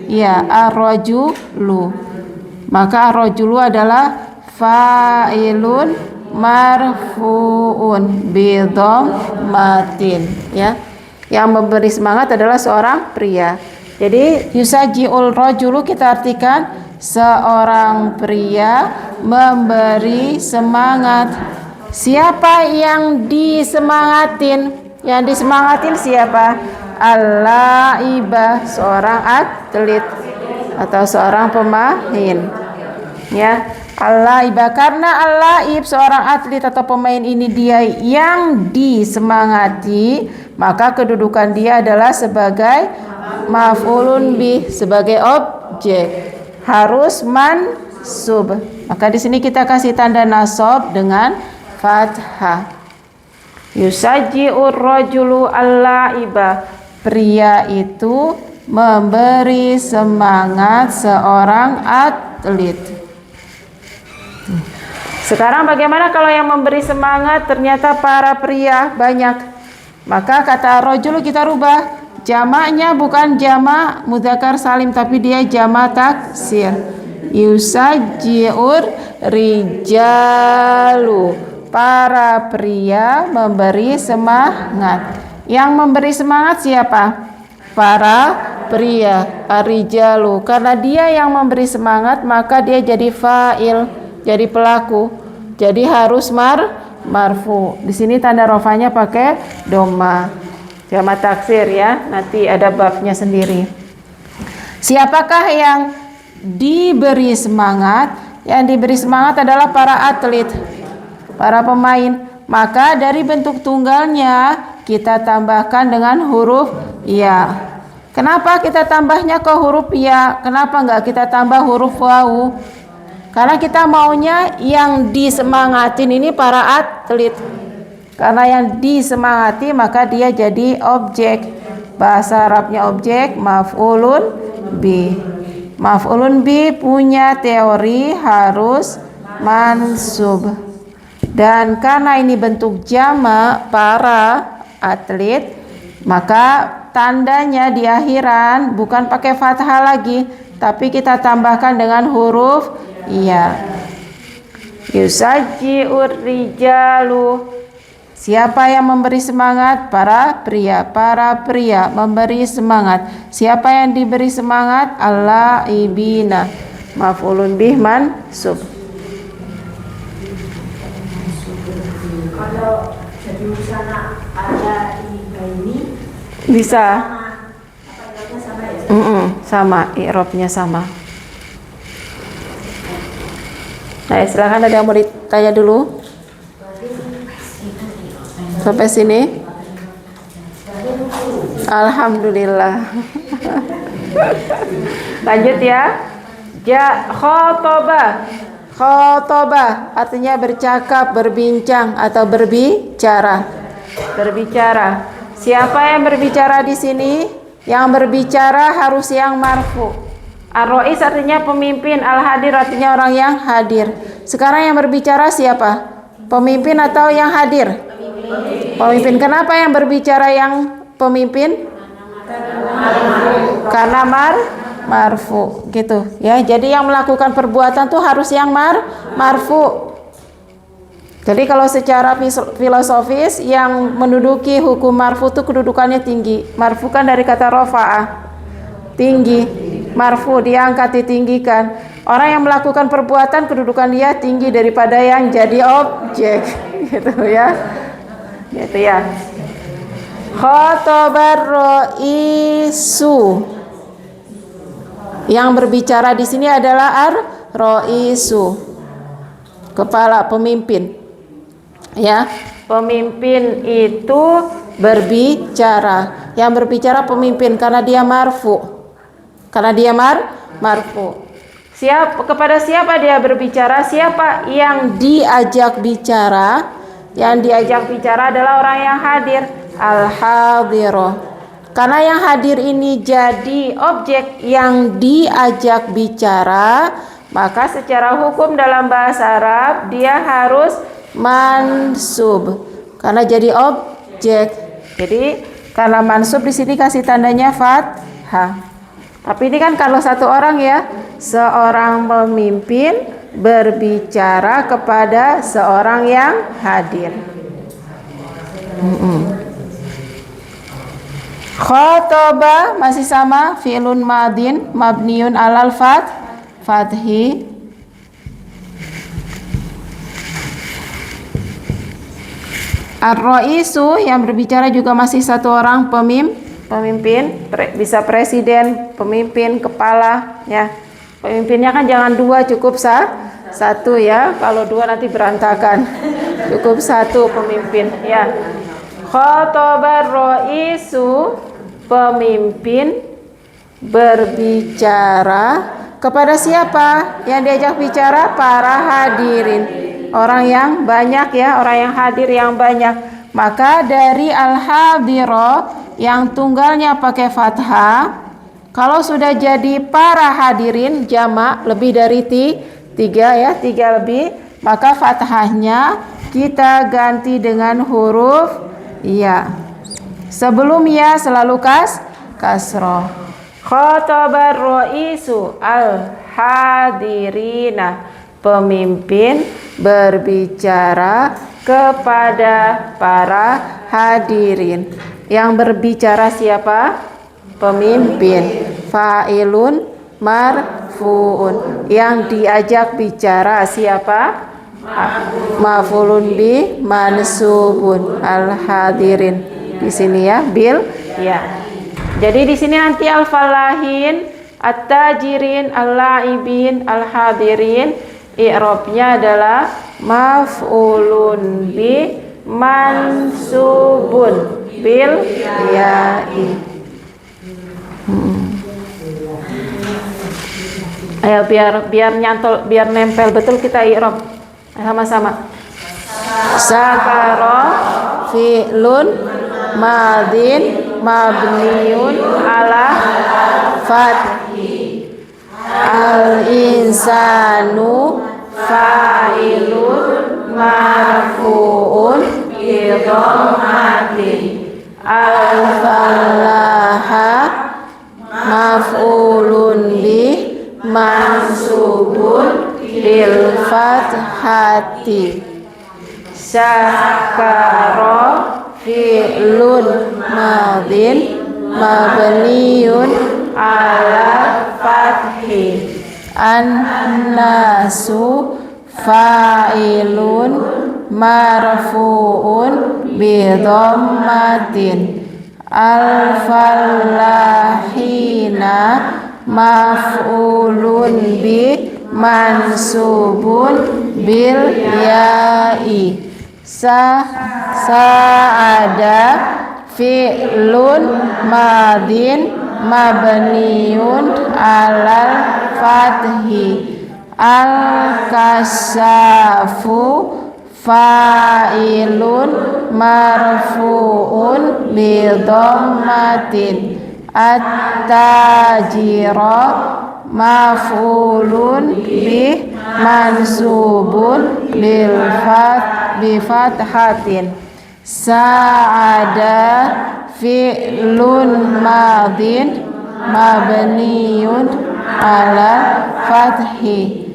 ya, ar-rajulu. Maka ar-rajulu adalah fa'ilun marfu'un bi dhammatin ya. Yang memberi semangat adalah seorang pria. Jadi yusaji'ul rajulu kita artikan seorang pria memberi semangat. Siapa yang disemangatin? Yang disemangatin siapa? Al-laibah, seorang atlet atau seorang pemain ya. Al-laibah karena al-laib seorang atlet atau pemain ini dia yang disemangati, maka kedudukan dia adalah sebagai maf'ulun bih, sebagai objek, harus mansub. Maka di sini kita kasih tanda nasab dengan fathah. Yusajji'ur rajulu al-laibah. Pria itu memberi semangat seorang atlet. Sekarang bagaimana kalau yang memberi semangat ternyata para pria banyak? Maka kata rajulu kita rubah. Jamaknya bukan jamak mudzakkar salim tapi dia jamak taksir. Yusajji'ur rijalu. Para pria memberi semangat. Yang memberi semangat siapa? Para pria. Ar-rijalu, karena dia yang memberi semangat maka dia jadi fa'il, jadi pelaku. Jadi harus marfu. Di sini tanda rofanya pakai doma. Jamak taksir ya, nanti ada babnya sendiri. Siapakah yang diberi semangat? Yang diberi semangat adalah para atlet, para pemain. Maka dari bentuk tunggalnya kita tambahkan dengan huruf ya. Kenapa kita tambahnya ke huruf ya? Kenapa enggak kita tambah huruf wawu? Karena kita maunya yang disemangatin ini para atlet. Karena yang disemangati maka dia jadi objek. Bahasa Arabnya objek maf'ulun bi. Maf'ulun bi punya teori harus mansub. Dan karena ini bentuk jamak para atlet, maka tandanya di akhiran bukan pakai fathah lagi, tapi kita tambahkan dengan huruf iya. Yusajji'ur rijalu. Siapa yang memberi semangat? Para pria memberi semangat. Siapa yang diberi semangat? Al-laibina. Maf'ulun bih mansub. Kalau jadi sana ada ini Bisa. sama ya? Sama, i'rabnya sama. Nah, silakan, ada yang mau ditanya dulu? Sampai sini? Alhamdulillah. Lanjut ya. Khotoba. Khotoba artinya bercakap, berbincang atau berbicara. Berbicara. Siapa yang berbicara di sini? Yang berbicara harus yang marfu. Ar-Rais artinya pemimpin, al-hadir artinya orang yang hadir. Sekarang yang berbicara siapa? Pemimpin atau yang hadir? Pemimpin. Kenapa yang berbicara yang pemimpin? Karena marfu gitu ya. Jadi yang melakukan perbuatan tuh harus yang marfu. Jadi kalau secara filosofis yang menduduki hukum marfu tuh kedudukannya tinggi. Marfu kan dari kata rafa'ah, tinggi. Marfu diangkat, ditinggikan. Orang yang melakukan perbuatan kedudukan dia tinggi daripada yang jadi objek gitu ya. Gitu ya. Khotobar ro'isu. Yang berbicara di sini adalah ar-ro'isu. Kepala pemimpin. Ya, pemimpin itu berbicara. Yang berbicara pemimpin karena dia marfu. Karena dia marfu. Kepada siapa dia berbicara? Siapa yang diajak bicara? Yang diajak bicara adalah orang yang hadir, al-hadiroh. Karena yang hadir ini jadi objek yang diajak bicara, maka secara hukum dalam bahasa Arab dia harus mansub. Karena jadi objek. Jadi karena mansub di sini kasih tandanya fathah. Tapi ini kan kalau satu orang ya, seorang pemimpin berbicara kepada seorang yang hadir. Khotoba masih sama, fi'lun madin mabniun alal fathi. Ar-Raisu yang berbicara juga masih satu orang pemimpin, bisa presiden, pemimpin, kepala ya. Pemimpinnya kan jangan dua, cukup satu ya. Kalau dua nanti berantakan. Cukup satu pemimpin ya. Khotobar ro'isu, pemimpin berbicara kepada siapa? Yang diajak bicara para hadirin. Orang yang banyak ya, orang yang hadir yang banyak. Maka dari al-hadiro yang tunggalnya pakai fathah, kalau sudah jadi para hadirin jamak lebih dari tiga ya, tiga lebih, maka fathahnya kita ganti dengan huruf ya. Sebelum ya selalu kasroh. Khotobar ro'isu al-hadirina, pemimpin berbicara kepada para hadirin. Yang berbicara siapa? pemimpin. Fa'ilun marfu'un, yang diajak bicara siapa? Maf'ulun bi mansubun, al-hadirin. Di sini ya, bil ya. Jadi di sini nanti al-falahin, at-tajirin, al-laibin, al-hadirin, i'rabnya adalah maf'ulun bi mansubun bil ya'i. Ayo biar nyantol, biar nempel betul kita i'rab sama-sama. Sakara fi'lun madin mabniun ala fathi. Al-insanu fa'ilun marfu'un bi dhammatin. Al-falaha maf'ulun bi mansubun bil fathati. Syakara fi'lun madin mabniun ala fathi. An-nasu fa'ilun marfu'un bi dhammatin. Al-falahina maf'ulun bi mansubun bil ya'i. Sa'ada fi'lun madin mabniun alal fathi. Al-kasyafu fa'ilun marfu'un bi dhammatin. At-tajira maf'ulun bi mansubun bi fathatin. Sa'ada fi'lun madin mabniun ala fathi.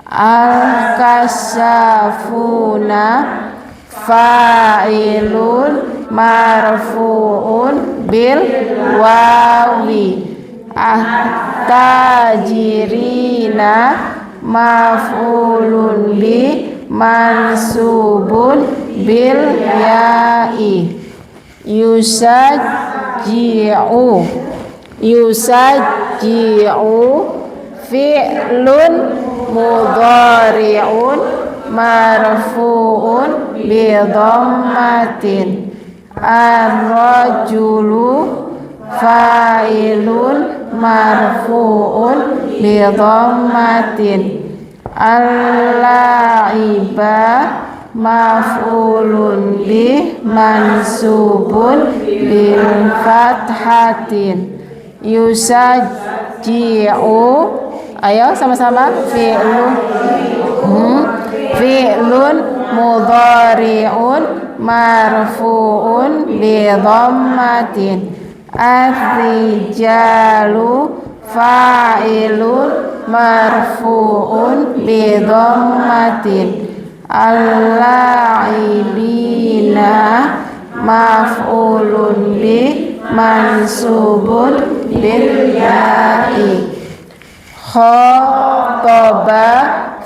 Al-kasyafuna fa'ilun marfu'un bil wawi. At-tajirina maf'ulun bi mansubun bil ya'i. Yusajji'u fi'lun mudhari'un marfu'un bi dhammatin. Ar-rajulu fa'ilun marfu'un bi dhammatin. Al-la'iba maf'ulun bi mansubun bil fathatin. Yusajji'u, ayo sama-sama, fi'lun mudhari'un marfu'un bi dhammatin. Ar-rijalu fa'ilun marfu'un bi dhammatin. Al-la'ibina maf'ulun bi mansubun bil ya'i. Khataba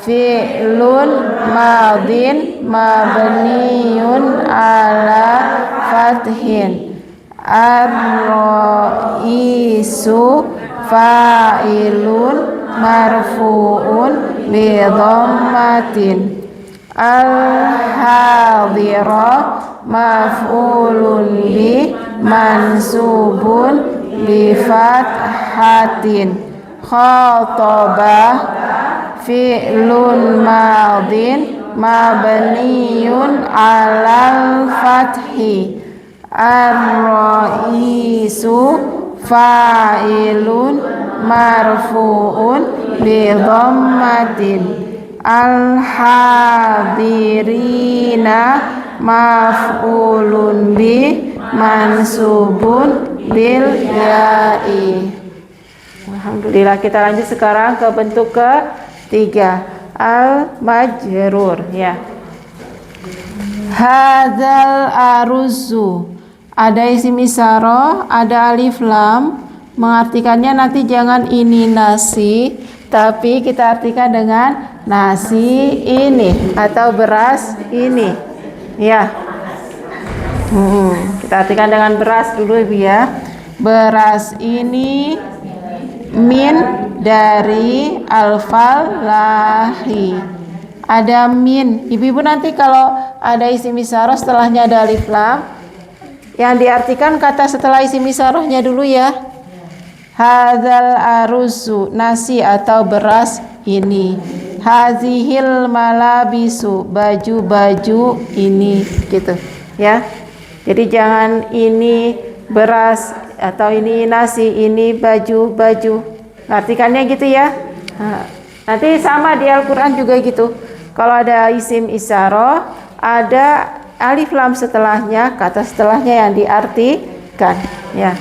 fi'lun madin mabniun ala fathin. Ar-ra'isu fa'ilun marfu'un bi dhammatin. Al-hadira maf'ulun bi mansubun bi fathatin. Khataba fi'lun madin mabniun alal fathi. Ar-ra'isu fa'ilun marfu'un bi dhammatin. Al-hadirina maf'ulun bi mansubun bil ya'i. Alhamdulillah, kita lanjut sekarang ke bentuk ketiga, al-majrur ya. Hadzal aruzzu, ada isim isyarah, ada alif lam, mengartikannya nanti jangan ini nasi, tapi kita artikan dengan nasi ini atau beras ini. Ya. Kita artikan dengan beras dulu Ibu ya. Beras ini min dari al-falahi. Ada min. Ibu-ibu nanti kalau ada isim isyarah setelahnya ada alif lam, yang diartikan kata setelah isim isyarahnya dulu ya. Hadzal arusu, nasi atau beras ini. Hazihil malabisu, baju-baju ini, gitu ya. Jadi jangan ini beras atau ini nasi, ini baju-baju. Artikannya gitu ya. Nah, nanti sama di Al-Quran juga gitu. Kalau ada isim isyarah, ada alif lam setelahnya, kata setelahnya yang diartikan ya.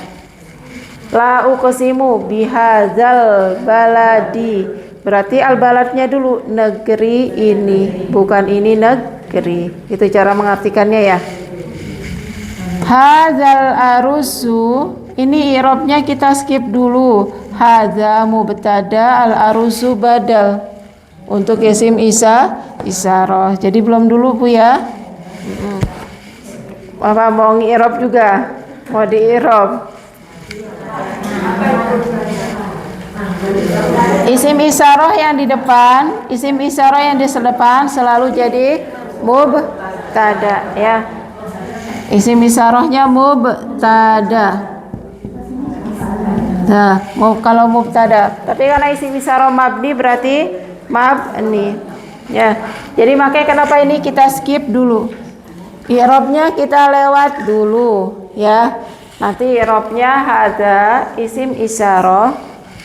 La uqsimu bihadzal baladi, berarti al-baladnya dulu, negeri ini, bukan ini negeri. Itu cara mengartikannya ya. Hadzal arusu, ini i'rabnya kita skip dulu. Hadza mubtada, al arusu badal. Untuk isim isyarah. Jadi belum dulu Bu ya. Apa mau ngi-i'rab juga? Mau di-i'rab? Isim isyarah yang di depan, isim isyarah yang di depan selalu jadi mubtada ya. Isim isyarahnya mubtada. Nah, kalau mubtada, tapi karena isim isyarah mabni berarti mabni. Ya. Jadi makanya kenapa ini kita skip dulu. I'rabnya kita lewat dulu ya. Nanti i'rabnya hadza isim isyarah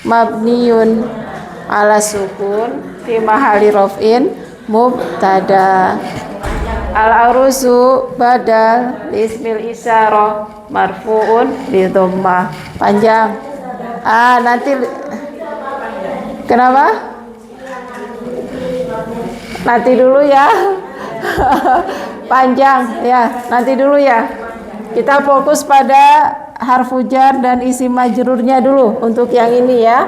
mabniun ala sukun fi mahalli raf'in mubtada. Al-arusu badal ismil isyarah marfu'un bi dhammah. Panjang. Nanti kenapa? Nanti dulu ya. Panjang ya, nanti dulu ya. Kita fokus pada harfu jar dan isim majrurnya dulu untuk yang ini ya.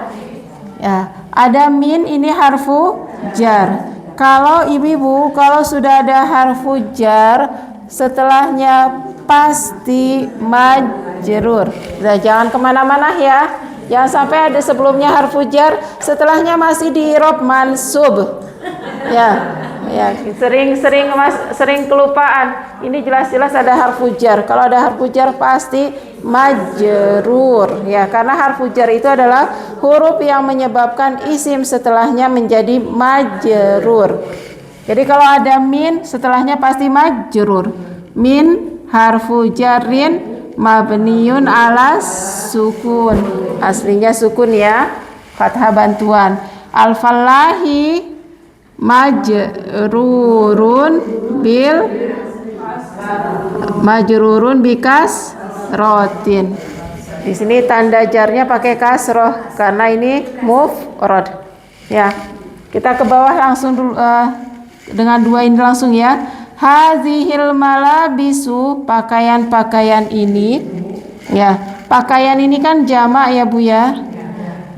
Ya, ada min, ini harfu jar. Kalau ibu-ibu, kalau sudah ada harfu jar, setelahnya pasti majrur. Nah, jangan kemana-mana ya. Jangan sampai ada sebelumnya harfu jar, setelahnya masih di i'rab mansub. Ya, sering kelupaan. Ini jelas-jelas ada harfu jar. Kalau ada harfu jar pasti majrur ya, karena harfu jar itu adalah huruf yang menyebabkan isim setelahnya menjadi majrur. Jadi kalau ada min setelahnya pasti majrur. Min harfu jarrin mabniun ala sukun. Aslinya sukun ya, fathah bantuan. Al-falahi majrurun bikas rotin. Di sini tanda jarnya pakai kasroh karena ini mufrad. Ya, kita ke bawah langsung dulu dengan dua ini langsung ya. Hazihil malabisu, pakaian-pakaian ini. Ya, pakaian ini kan jamak ya Bu ya.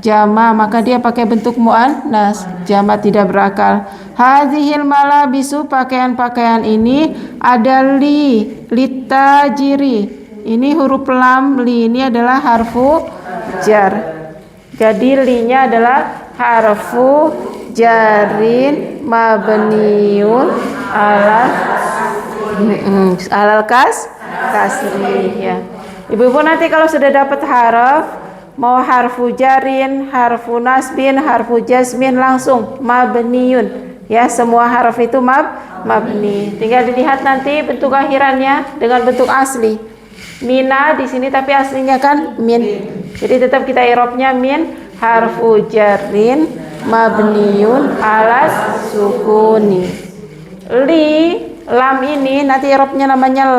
Jama, maka dia pakai bentuk muannas, jama tidak berakal. Hazihil malabisu, pakaian-pakaian ini ada litajiri. Ini huruf lam li, ini adalah harfu jar. Jadi linya adalah harfu jarin mabniun alal kasri ya. Ibu-ibu nanti kalau sudah dapat harf, mau harfu jarin, harfu nasbin, harfu jazmin, langsung mabniun ya, semua harf itu mabni. Tinggal dilihat nanti bentuk akhirannya dengan bentuk asli. Mina di sini tapi aslinya kan min. Jadi tetap kita i'rabnya min harfu jarin mabniun alas sukuni. Li lam ini nanti i'rabnya namanya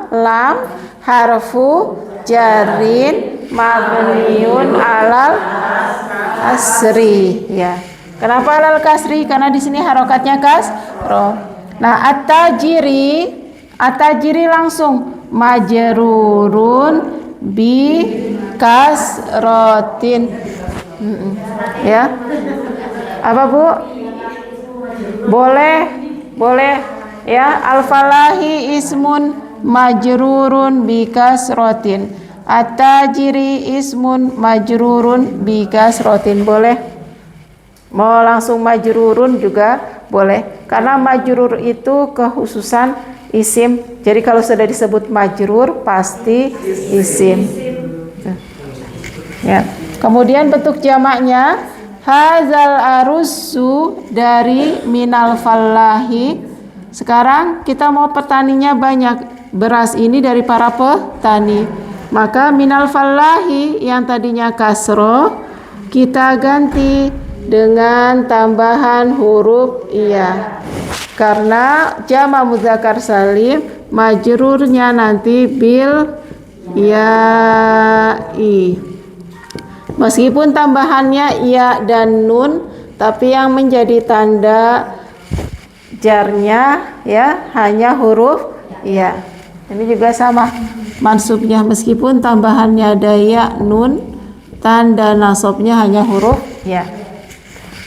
lam harfu jarin mabniun alal kasri ya. Kenapa alal kasri? Karena di sini harokatnya kasroh. Nah, at-tajiri langsung majrurun bi kasrotin. Ya, apa Bu? Boleh ya. Al-falahi ismun majrurun bi kasrotin, at-tajiri ismun majrurun bi kasrotin. Boleh. Mau langsung majrurun juga boleh, karena majrur itu kekhususan isim. Jadi kalau sudah disebut majrur pasti isim. Ya. Kemudian bentuk jamaknya hazal arusu dari minal fallahi. Sekarang kita mau petaninya banyak. Beras ini dari para petani. Maka minal fallahi yang tadinya kasroh kita ganti dengan tambahan huruf iya. Karena jama mudzakar salim majrurnya nanti bil ya'i. Meskipun tambahannya ya dan nun, tapi yang menjadi tanda jarnya ya hanya huruf ya. Ini juga sama mansubnya, meskipun tambahannya ada ya nun, tanda nasabnya hanya huruf ya.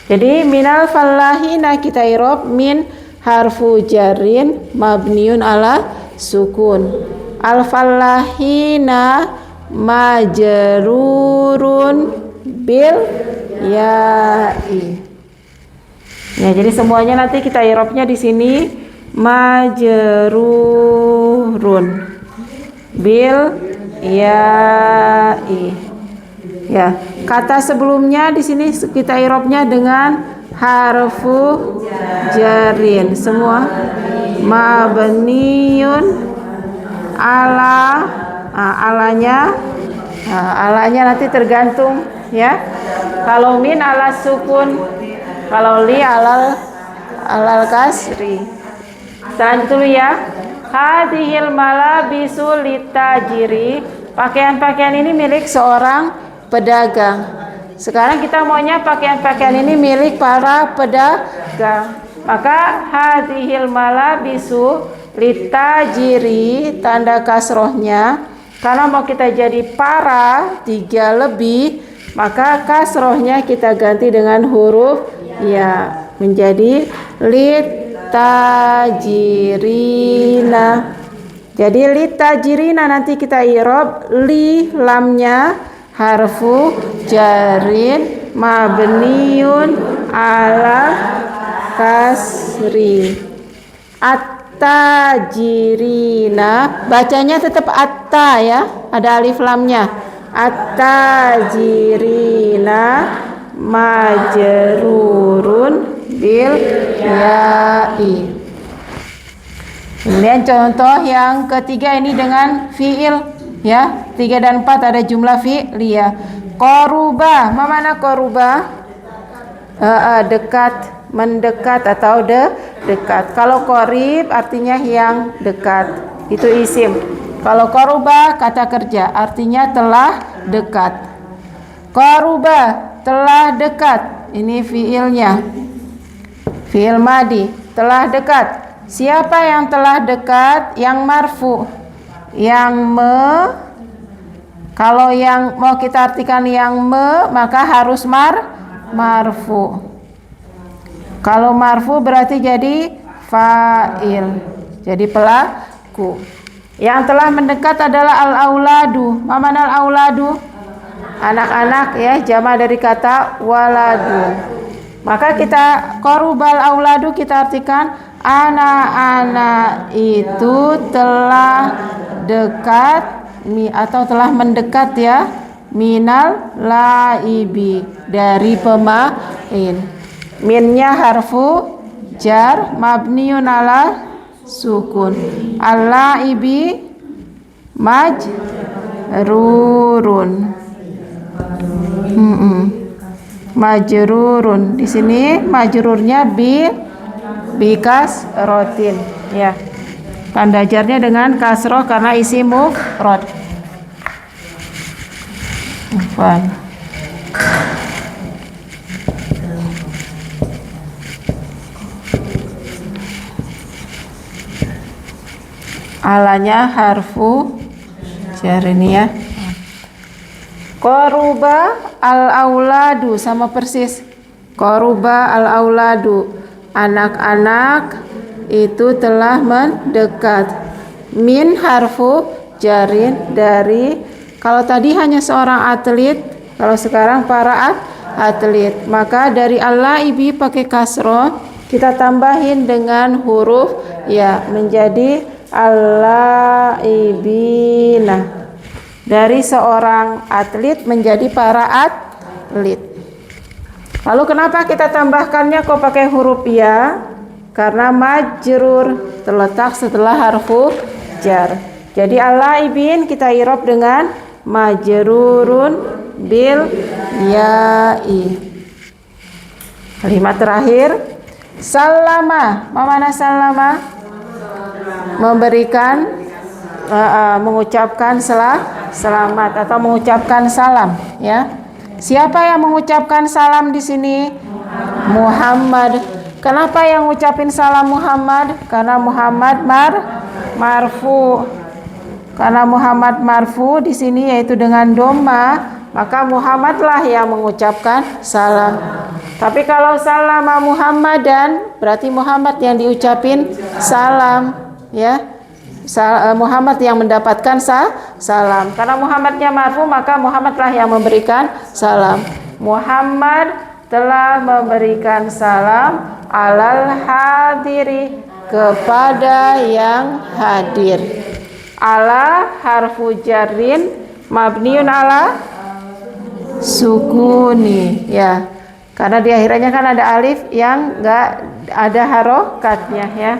Jadi minal fallahina kita irob min harfu jarin mabniun ala sukun. Al fallahina majrurun bil ya'i. Ya, jadi semuanya nanti kita irobnya di sini majrurun bil ya'i. Ya, kata sebelumnya di sini kita irobnya dengan harfu jarin semua mabniun ala alanya nanti tergantung ya. Kalau min ala sukun, kalau li alal kasri. Selanjutnya dulu ya. Hadhil malabisu litajiri. Pakaian-pakaian ini milik seorang pedagang. Sekarang kita maunya pakaian-pakaian ini milik para pedagang. Maka hadhil malabisu litajiri tanda kasrohnya. Karena mau kita jadi para 3 lebih, maka kasrohnya kita ganti dengan huruf ya menjadi litajirina. Jadi litajirina nanti kita irob li lamnya harfu jarin mabniun ala kasri. At-tajirina bacanya tetap atta ya, ada alif lamnya. At-tajirina majrurun bil ya'i. Kemudian contoh yang ketiga ini dengan fiil ya. 3 dan 4 ada jumlah fi'liyah. Qaruba, mana qaruba? Dekat, mendekat atau dekat. Kalau qarib artinya yang dekat, itu isim. Kalau qaruba kata kerja, artinya telah dekat. Qaruba, telah dekat. Ini fiilnya. Fiil madi, telah dekat. Siapa yang telah dekat? Yang marfu. Yang kalau yang mau kita artikan yang maka harus marfu. Kalau marfu berarti jadi fa'il, jadi pelaku. Yang telah mendekat adalah al-auladu. Mana al-auladu? Anak-anak ya, jama dari kata waladu. Maka kita qarubal auladu kita artikan anak-anak itu telah dekat atau telah mendekat ya, minal laibi, dari pemain. Minnya harfu jar mabniun ala sukun. Al-laibi majrurun. Majrurun. Di sini majrurnya bikas rotin ya. Tanda jarnya dengan kasroh karena isi mufrad. Alanya harfu jar ini ya. Qaruba al-auladu sama persis. Qaruba al-auladu, anak-anak itu telah mendekat. Min harfu jarin, dari. Kalau tadi hanya seorang atlet, kalau sekarang para atlet, maka dari al-laibi pakai kasroh, kita tambahin dengan huruf ya menjadi al-laibina. Dari seorang atlet menjadi para atlet. Lalu kenapa kita tambahkannya kok pakai huruf ya? Karena majrur terletak setelah harfu jar. Jadi al-laibin kita irob dengan majrurun bil ya'i. Kalimat terakhir, salama. Mana salama? Memberikan, mengucapkan selamat atau mengucapkan salam, ya. Siapa yang mengucapkan salam di sini? Muhammad. Kenapa yang ngucapin salam Muhammad? Karena Muhammad marfu. Karena Muhammad marfu di sini yaitu dengan dhamma, maka Muhammadlah yang mengucapkan salam. Tapi kalau salama Muhammadan, berarti Muhammad yang diucapin salam, ya. Muhammad yang mendapatkan salam. Karena Muhammadnya marfu, maka Muhammadlah yang memberikan salam. Muhammad telah memberikan salam alal hadiri, kepada yang hadir. Ala harfu jarrin mabniun ala sukuni, ya. Karena di akhirnya kan ada alif yang enggak ada harokatnya, ya.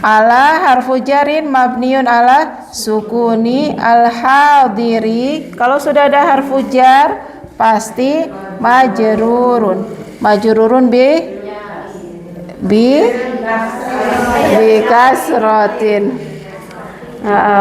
Ala harfu jarin mabniun ala sukuni al-hadiri. Kalau sudah ada harfu jar pasti majrurun. Majrurun bi kasrotin.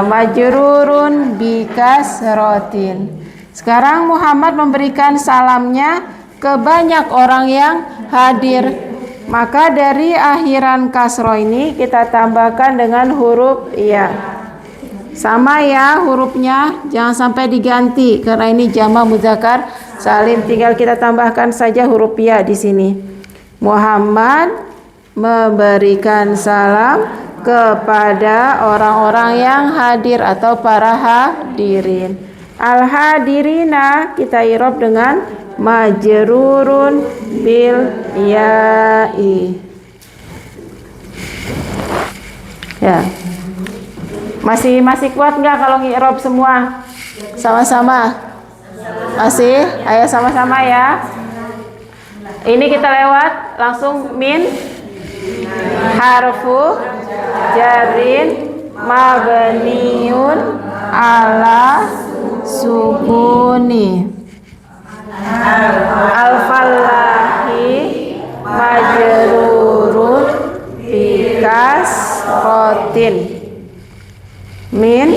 Majrurun bi kasrotin. Sekarang Muhammad memberikan salamnya ke banyak orang yang hadir. Maka dari akhiran kasroh ini kita tambahkan dengan huruf ya. Sama ya hurufnya, jangan sampai diganti karena ini jamak muzakkar salim. Tinggal kita tambahkan saja huruf ya di sini. Muhammad memberikan salam kepada orang-orang yang hadir atau para hadirin. Al-hadirina kita irob dengan majrurun bil ya'i. Ya. Masih kuat nggak kalau ngirob semua? Sama-sama? Masih? Ayo sama-sama ya. Ini kita lewat langsung min harfu jarin mabniun ala sukuni. Al-fallahi majrurun bikas rotin. Min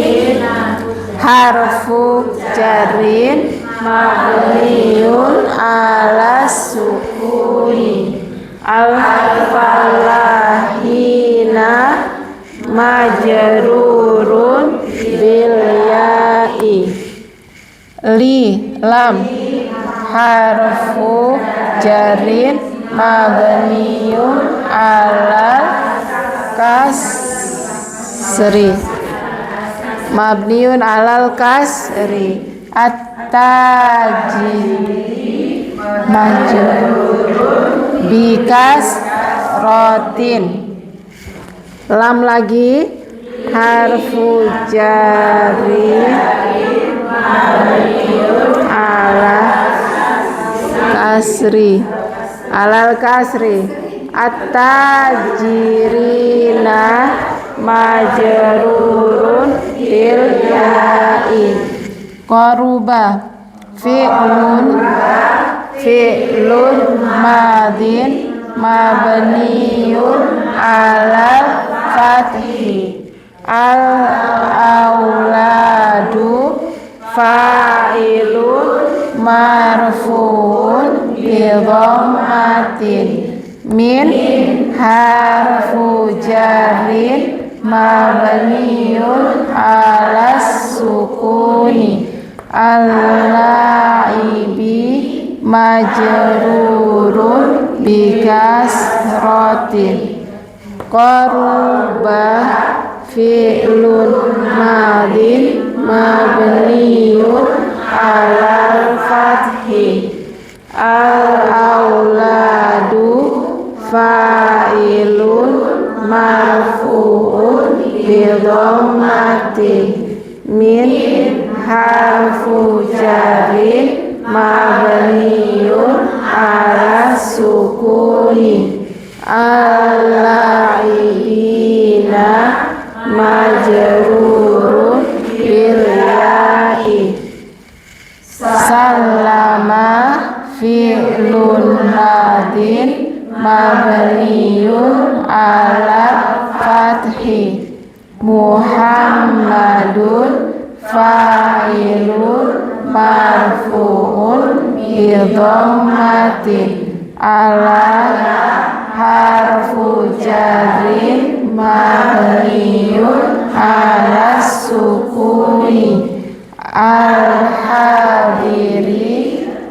harfu jarin mabniun ala sukuni. Al-falahina majrurun bil ya'i. Li lam harfu jarin mabniun ala kasri. Mabniun alal kasri. At-tajiri majrurun bikas rotin. Lam lagi harfu jari ala kasri. Alal kasri. At-tajirina majrurun bil ya'i. Qaruba fi'lun madin mabniun alal fathi. Al-auladu fa'ilun marfuun bi dhammatin. Min harfu jarin mabniun ala sukuni. Al-laibi majrurun bikasrotin. Qaruba fi'lun madin mabniyun alal fathi. Al-auladu fa'ilun marfu'un bidhammatin min harfu jarin mabniyun ala sukuni. Al-la'ibina majrurun bil ya'i. Sallama fi'lun madin mabniyun ala fathi. Muhammadun fa'ilun marfu'un bidhammatin ala harfu jarrin mabniyun ala sukuni. Al-hadiri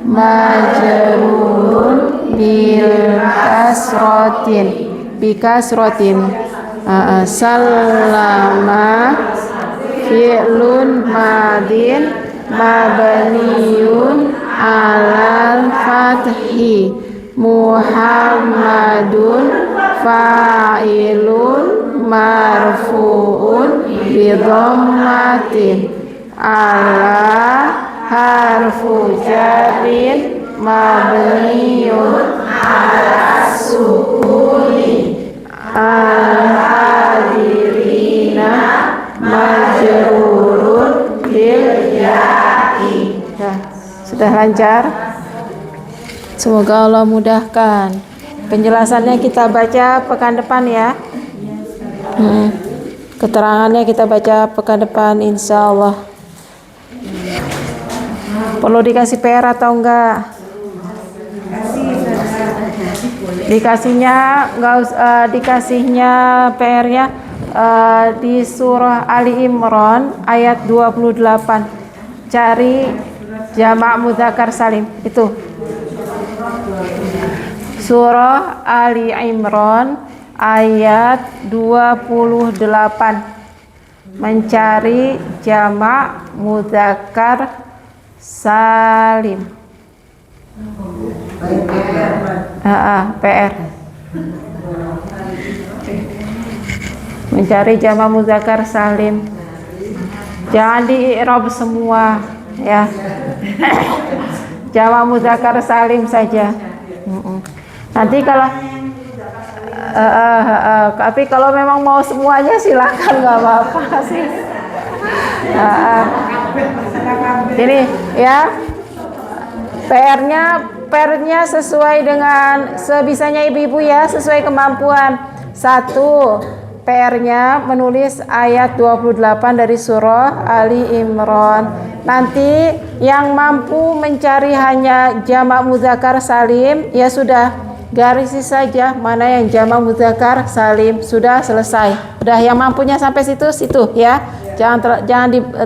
majrurun bil kasrotin bikasrotin. Sallama fi'lun madin mabniyun alal fathi. Muhammadun fa'ilun marfu'un bidhammatin ala harfu jarrin mabniyun ala sukuni. Al-hadirina majrurun bil ya'i. Sudah lancar? Semoga Allah mudahkan. Penjelasannya kita baca pekan depan ya. Keterangannya kita baca pekan depan insya Allah. Perlu dikasih PR atau enggak? Dikasihnya enggak dikasihnya PR-nya di surah Ali Imran ayat 28. Cari jamak mudzakkar salim itu. Surah Ali Imran ayat 28. Mencari jamak mudzakkar salim. PR. Mencari jamak mudzakkar salim. Jangan di-i'rab semua ya. Jamak mudzakkar salim saja. Nanti kalau tapi kalau memang mau semuanya silakan, nggak apa-apa sih. Ini ya PR-nya sesuai dengan sebisanya ibu-ibu ya, sesuai kemampuan. 1. PR-nya menulis ayat 28 dari surah Ali Imran. Nanti yang mampu mencari hanya jamak mudzakkar salim ya sudah, garisi saja mana yang jamak mudzakkar salim, sudah selesai. Udah, yang mampunya sampai situ ya. Jangan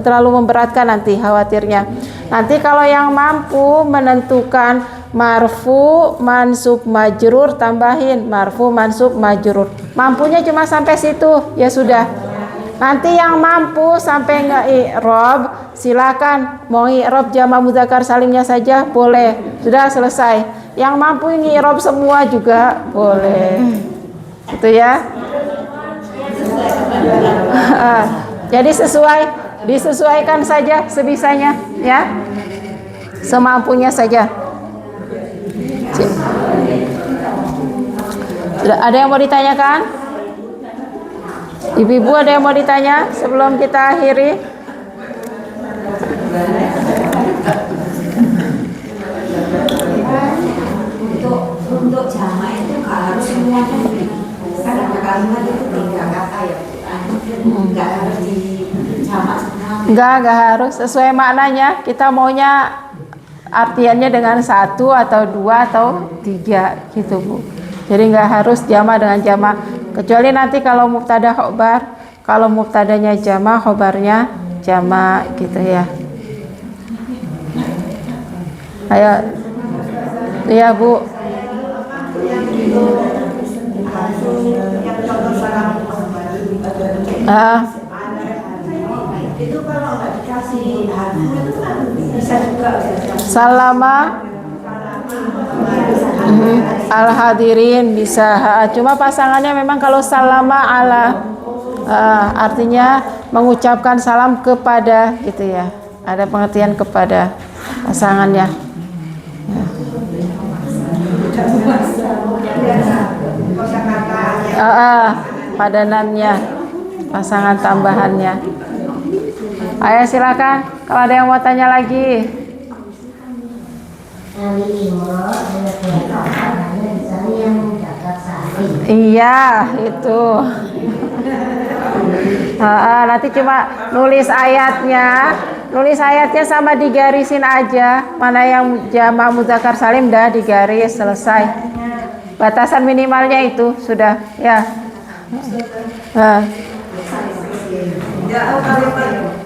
terlalu memberatkan nanti khawatirnya. Nanti kalau yang mampu menentukan marfu, mansub, majrur, tambahin marfu, mansub, majrur. Mampunya cuma sampai situ ya sudah. Nanti yang mampu sampai nge-i'rab silakan, mau i'rab jamak mudzakkar salimnya saja boleh, sudah selesai. Yang mampu nge-i'rab semua juga boleh, gitu ya. Jadi disesuaikan saja sebisanya ya, semampunya saja. Sudah ada yang mau ditanyakan? Ibu-ibu ada yang mau ditanya sebelum kita akhiri? Untuk jamak itu nggak harus semuanya, kan ada kalimat itu tiga kata ya, nggak harus di jamak semua. Nggak harus, sesuai maknanya. Kita maunya artiannya dengan 1 atau 2 atau 3 gitu Bu. Jadi nggak harus jamak dengan jamak. Kecuali nanti kalau mubtada khobar, kalau mubtadanya jamak, khobarnya jamak gitu ya. Ayo. Iya, Bu. Itu kalau nggak dikasih harfu itu kan bisa juga Salama al-hadirin bisa. Cuma pasangannya memang kalau salama ala artinya mengucapkan salam kepada gitu ya. Ada pengertian kepada pasangannya. Padanannya, pasangan tambahannya. Ayo silakan kalau ada yang mau tanya lagi. Iya itu. Nanti cuma nulis ayatnya sama digarisin aja. Mana yang jamak muzakkar salim dah digaris selesai. Batasan minimalnya itu sudah ya.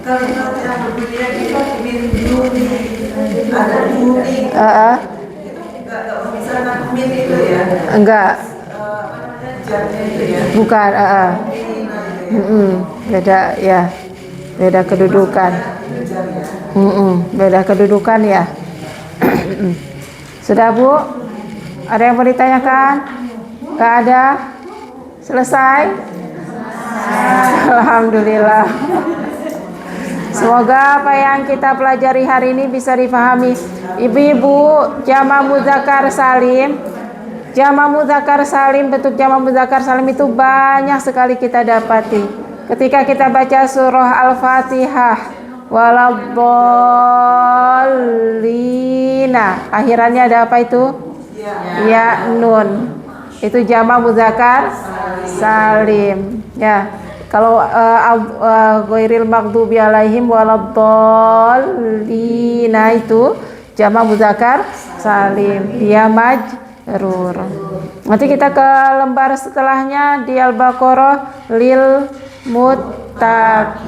Kalimat yang berbeda itu min duni ada duni misalnya min itu ya Enggak jamnya itu ya bukan beda ya, beda kedudukan. Beda kedudukan ya. Sudah Bu, ada yang mau ditanyakan? Enggak ada? Selesai? Alhamdulillah. Semoga apa yang kita pelajari hari ini bisa dipahami. Ibu-ibu, jamak muzakkar salim. Jamak muzakkar salim, bentuk jamak muzakkar salim itu banyak sekali kita dapati. Ketika kita baca surah Al-Fatihah, waladdallina, akhirannya ada apa itu? Ya nun. Itu jamak muzakkar salim. Ya. Kalau ghairil maghdubi alaihim waladdallina itu jamak muzakkar salim, dia majrur. Nanti kita ke lembar setelahnya di Al-Baqarah lil muttaqina,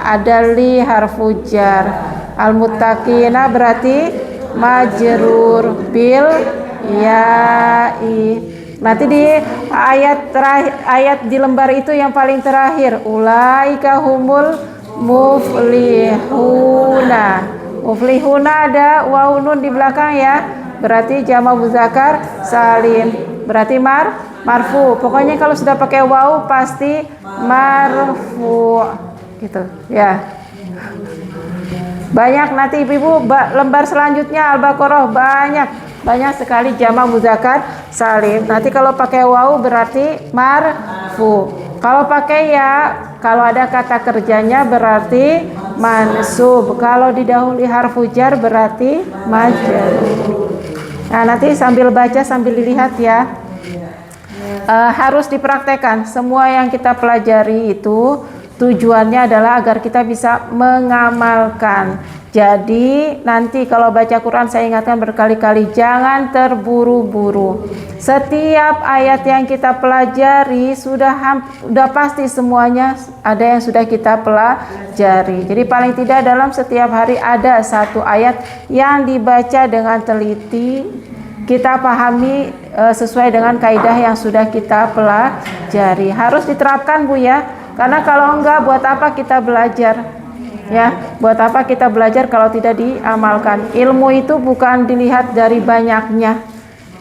ada li harfu jar. Al-muttaqina berarti majrur bil ya'i. Nanti di ayat di lembar itu yang paling terakhir, ulaika humul muflihuna. Muflihuna ada waw nun di belakang ya. Berarti jamak muzakkar salim. Berarti marfu. Pokoknya kalau sudah pakai waw pasti marfu. Gitu ya. Banyak nanti ibu-ibu lembar selanjutnya Al-Baqarah banyak sekali jamak muzakkar salim. Nanti kalau pakai waw berarti marfu. Kalau pakai ya, kalau ada kata kerjanya berarti mansub. Kalau didahului harfu jar berarti majrur. Nah, nanti sambil baca sambil dilihat ya. Harus dipraktekkan. Semua yang kita pelajari itu tujuannya adalah agar kita bisa mengamalkan. Jadi nanti kalau baca Quran saya ingatkan berkali-kali, jangan terburu-buru. Setiap ayat yang kita pelajari sudah pasti semuanya ada yang sudah kita pelajari. Jadi paling tidak dalam setiap hari ada satu ayat yang dibaca dengan teliti, kita pahami sesuai dengan kaidah yang sudah kita pelajari. Harus diterapkan Bu ya, karena kalau enggak buat apa kita belajar? Ya, buat apa kita belajar kalau tidak diamalkan? Ilmu itu bukan dilihat dari banyaknya.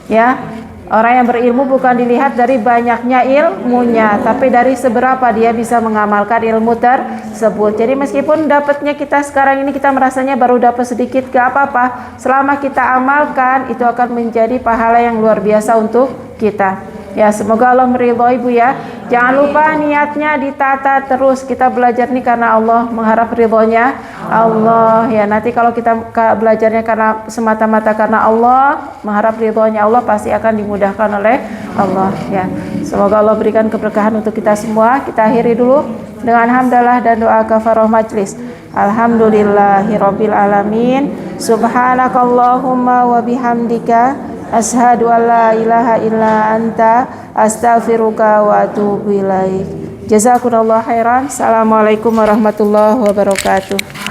Ya, orang yang berilmu bukan dilihat dari banyaknya ilmunya, tapi dari seberapa dia bisa mengamalkan ilmu tersebut. Jadi meskipun dapatnya kita sekarang ini kita merasanya baru dapat sedikit, gak apa-apa. Selama kita amalkan itu akan menjadi pahala yang luar biasa untuk kita. Ya, semoga Allah meridhoi Bu ya. Jangan lupa niatnya ditata terus. Kita belajar nih karena Allah, mengharap ridhonya Allah. Ya, nanti kalau kita belajarnya karena semata-mata karena Allah, mengharap ridhonya Allah, pasti akan dimudahkan oleh Allah. Ya, semoga Allah berikan keberkahan untuk kita semua. Kita akhiri dulu dengan hamdalah dan doa kafarah majlis. Alhamdulillahirabbil alamin. Subhanakallahumma wa bihamdika asyhadu an la ilaha illa anta astaghfiruka wa atubu ilaik. Jazakumullahu khairan. Assalamualaikum warahmatullahi wabarakatuh.